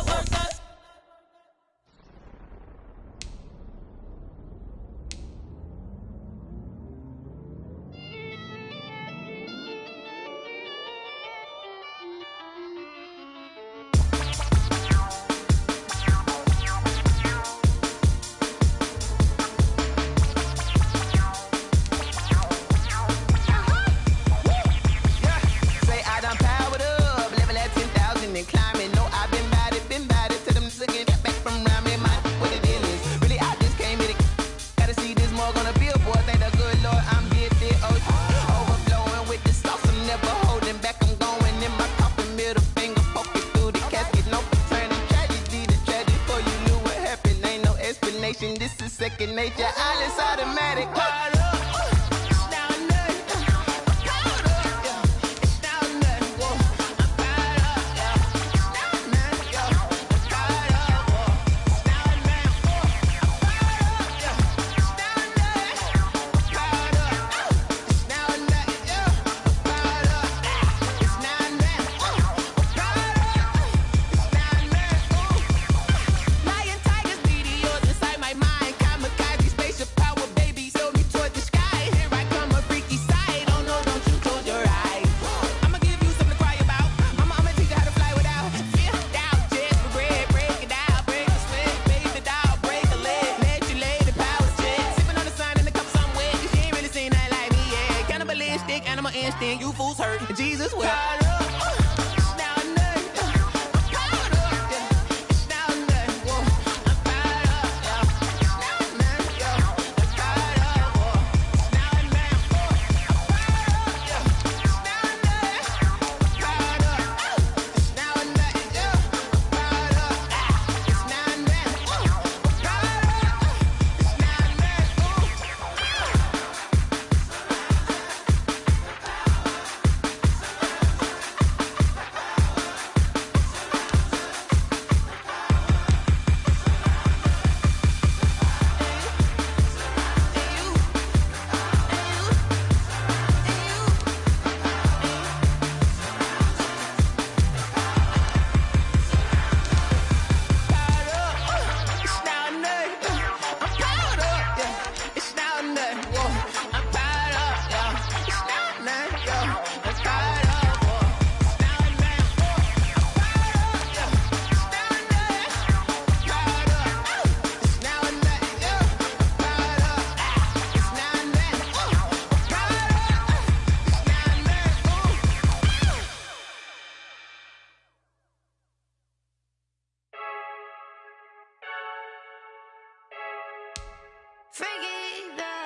destination. This is second nature. All is automatic. You fools hurt. Jesus will.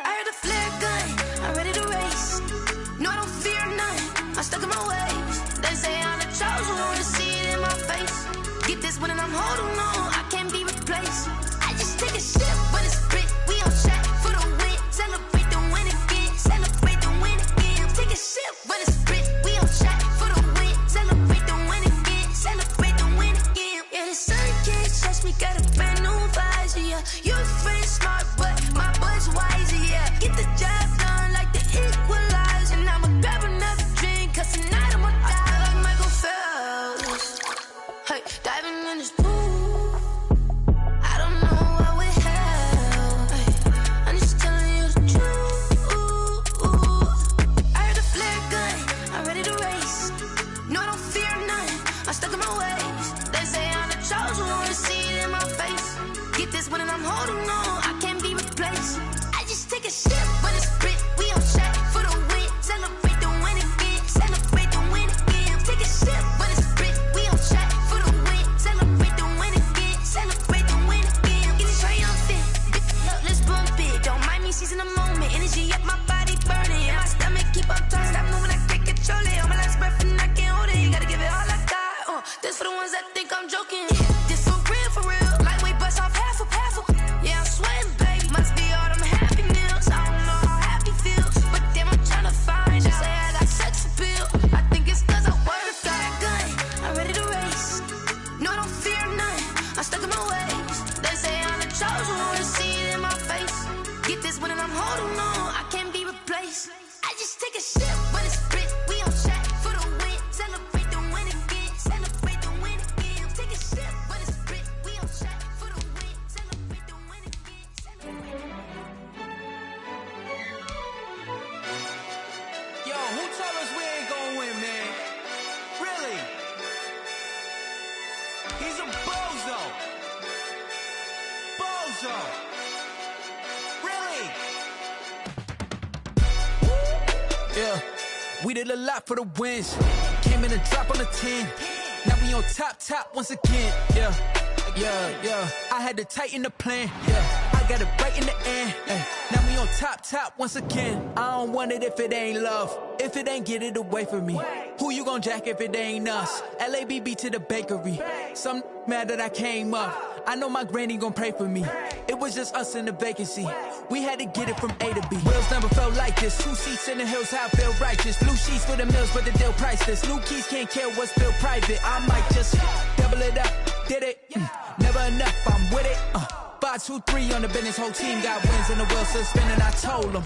I heard the flare gun, I'm ready to race. No, I don't fear none, I'm stuck in my ways. They say I'm the chosen one, to see it in my face. Get this one and I'm holding on, I can't be replaced. I just take a sip when it's split, we on track for the win. Celebrate the win again, celebrate the win again. Take a sip when it's split, we on track for the win. Celebrate the win again, celebrate the win again. Yeah, the sun can't touch me, got a brand new visor, yeah. You're friend smart, but my boy's wiser, yeah. Get the job done like the equalizer. And I'ma grab another drink, cause tonight I'ma die like Michael Phelps. Hey, diving in this pool, I don't know what we have. Hey, I'm just telling you the truth. I heard the flare gun, I'm ready to race. No, I don't fear none, I'm stuck in my ways. They say I'm the chosen one, to see it in my face. Get this one and I'm holding on, I can't be replaced. I just take a sip when it's split, we on track for the win. Celebrate the win again, celebrate the win again. Take a sip when it's split, we on track for the win. Celebrate the win again, celebrate the win again. Get it triumphant, look, let's bump it. Don't mind me seizing the moment, energy up my body burning. And my stomach keep on turning, stop moving, I can't control it. On my last breath and I can't hold it, you gotta give it all I got. This for the ones that think I'm joking. This for real, lightweight bust off half a. Yeah, I'm sweating, baby, must be all them happy meals. I don't know how happy feels, but damn, I'm tryna find out. Say I got sex appeal, I think it's cause I work that gun, I'm ready to race. No, I don't fear none, I'm stuck in my ways. They say I'm the chosen one, to see it in my face. Get this one and I'm holding on, I can't be replaced. I just take a sip when it's split, we on track for the win. Celebrate the win again, celebrate the win again. Take a sip when it's split, we on track for the win. Celebrate the win again, celebrate. Yo, who told us we ain't gonna win, man? Really? He's a bozo. Bozo. Really? Yeah, we did a lot for the wins. Came in a drop on the 10. Now we on top once again. Yeah. I had to tighten the plan. Yeah, I got it right in the end. Ay. Now we on top once again. I don't want it if it ain't love. If it ain't, get it away from me. Who you gon' jack if it ain't us? LABB to the bakery. Some mad that I came up. I know my granny gon' pray for me. It was just us in the vacancy. We had to get it from A to B. Wheels never felt like this. 2 seats in the hills, how I feel righteous. Blue sheets for the mills, but the deal priceless. New keys can't care what's still private. I might just double it up. Did it? Never enough, I'm with it. 5, 2, 3 on the business. Whole team got wins and the wheels still spinning. I told them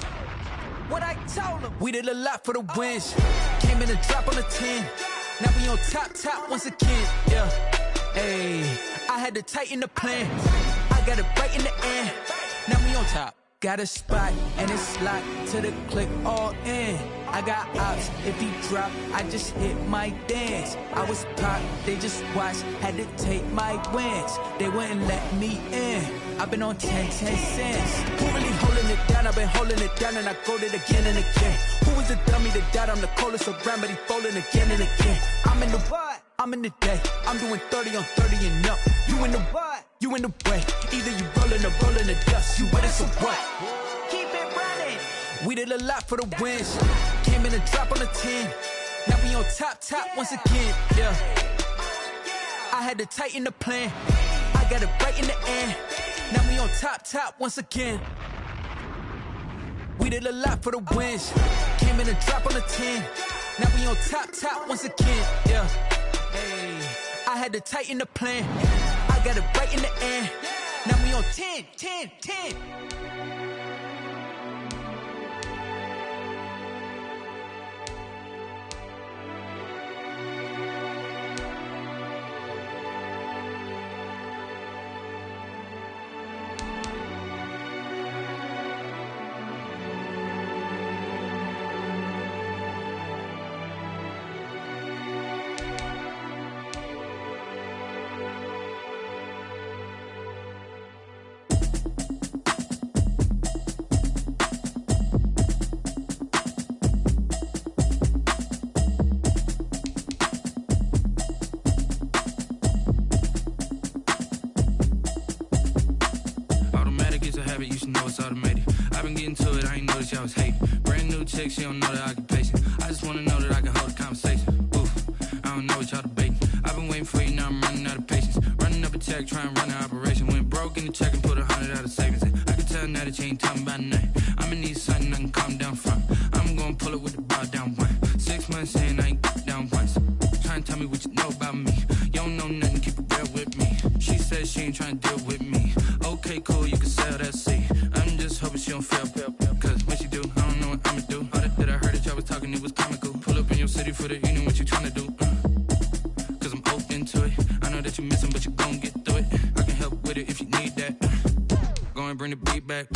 what I told them. We did a lot for the wins. Came in a drop on the 10. Now we on top once again. Yeah. Hey, I had to tighten the plan. I got it right in the end. Now we on top. Got a spot and it's locked to the click all in. I got ops, if he drop, I just hit my dance. I was pop, they just watched, had to take my wins. They wouldn't let me in. I've been on 10 cents. Who really holding it down? I've been holding it down and I go it again and again. Who was the dummy that died? I'm the coldest around, but he folding again and again. I'm in the what? I'm in the day. I'm doing 30 on 30 and up. You in the what? You in the way. Either you rolling or rolling the dust. You with it, so what? Keep it running. We did a lot for the wins. Came in a drop on the 10. Now we on top once again. Yeah. I had to tighten the plan. I got it right in the end. Now we on top once again. We did a lot for the wins. Came in a drop on the 10. Now we on top once again. Yeah. Hey, I had to tighten the plan. I got it right in the end. Now we on 10. You should know it's automated. I've been getting to it, I ain't noticed y'all was hating. Brand new chick, she don't know the occupation. I just wanna know that I can hold a conversation. Oof, I don't know what y'all debating. I've been waiting for you, now I'm running out of patience. Running up a check, trying to run an operation. Went broke in the check and put 100 out of savings in. I can tell now that you ain't talking about nothing. I'ma need something I can calm down from. I'm gonna pull it with the bar down one. 6 months in, I ain't down once. Trying to tell me what you know about me. You don't know nothing, keep it real with me. She said she ain't trying to deal with me. Okay, cool, you can sell that seat. I'm just hoping she don't fail. Cause when she do, I don't know what I'ma do. All that I heard that y'all was talking, it was comical. Pull up in your city for the evening, what you trying to do? Cause I'm open to it. I know that you're missing, but you gon' get through it. I can help with it if you need that. Go and bring the beat back.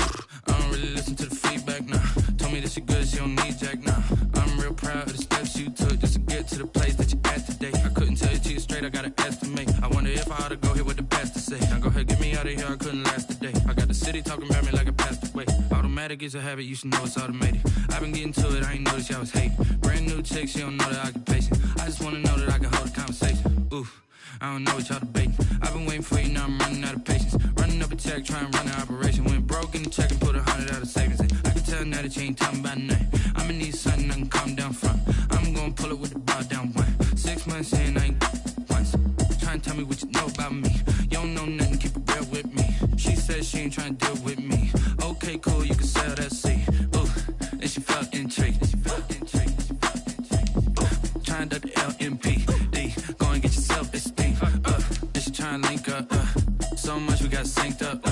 I don't really listen to the feedback, nah. Told me that she good, she don't need jack, nah. I'm real proud of the steps you took just to get to the place that you at today. I couldn't tell you to you straight, I gotta estimate. I wonder if I ought to go here with the best to say. Now go ahead, get me out of here, I couldn't last a day. I got the city talking about me like I passed away. Automatic is a habit, you should know it's automated. I've been getting to it, I ain't noticed y'all was hating. Brand new chick, she don't know the occupation. I just wanna know that I can hold a conversation. Oof, I don't know what y'all debating. I've been waiting for you, now I'm running out of patience. Running up a check, trying to run an operation. Went broke in the check and put 100 out of savings in. I can tell now that you ain't talking about nothing. I'ma need something I can calm down from. I'm gonna pull it with the bar down one. 6 months in, I ain't once. Trying to tell me what you know about me. You don't know nothing, keep it real with me. She said she ain't trying to deal with me. Okay, cool, you can sell that seat. Ooh, and she felt intrigued. Trying to the LMPD. Go and get yourself esteem. And she trying to link up. So much we got synced up.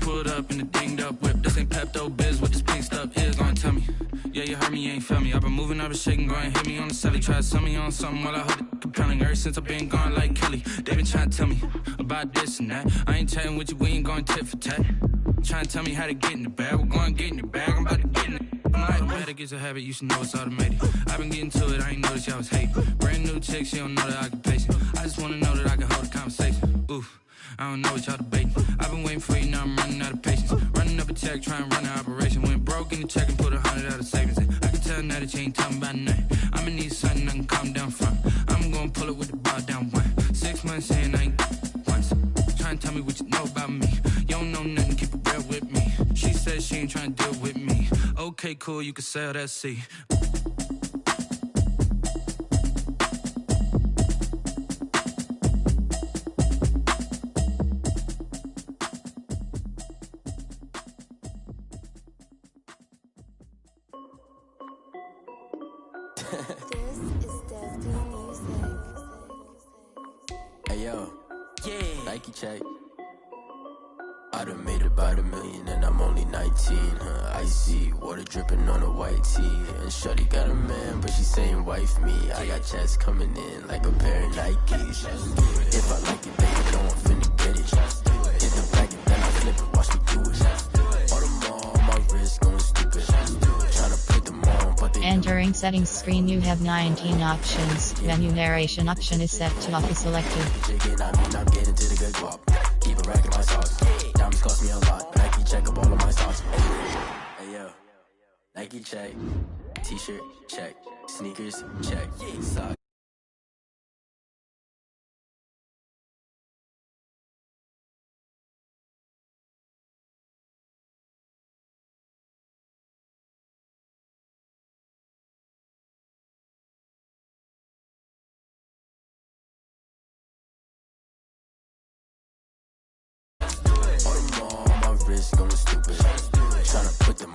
Pulled up in the dinged up whip. This ain't Pepto-Biz, what this pink stuff is. Go and tell me. Yeah, you heard me, you ain't felt me. I've been moving, I've been shaking, go and hit me on the celly. Try to sell me on something while I hold it compelling. Ever since I've been gone like Kelly, they been trying to tell me about this and that. I ain't chatting with you, we ain't going tit for tat. Trying to tell me how to get in the bag, we're going to get in the bag, I'm about to get in it. Automatic is a habit, you should know it's automated. I've been getting to it, I ain't noticed y'all was hating. Brand new chick, she don't know the occupation. I just wanna know that I can hold a conversation. Oof, I don't know what y'all debating. I've been waiting for you, now I'm running out of patience. Running up a check, trying to run an operation. Went broke in the check and put 100 out of savings in. I can tell now that you ain't talking about nothing. I'ma need something I can calm down from. I'm gonna pull it with the bar down one. 6 months in, I ain't once. Trying to tell me what you know about me. You don't know nothing, keep it real with me. She said she ain't trying to deal with me. Okay, cool, you can sell that seat. Hey yo, yeah. Nike check. I done made about $1 million and I'm only 19, Icy, water dripping on a white tee. And shorty got a man, but she saying wife me. I got checks coming in like a pair of Nikes. If I like it, baby, know I'm finna get it. Hit the bag and then I flip it, watch me do it. All the more on my wrist going stupid. Tryna put them on, but they Entering settings screen, you have 19 options. Menu narration option is set to auto selected. I'm getting to the good guap. Keep a rack in my sauce. Diamonds cost me a lot. Nike check up all of my sauce. Hey yo, Nike check. T-shirt check. Sneakers check. Socks. All the more on my wrist going stupid. Tryna put them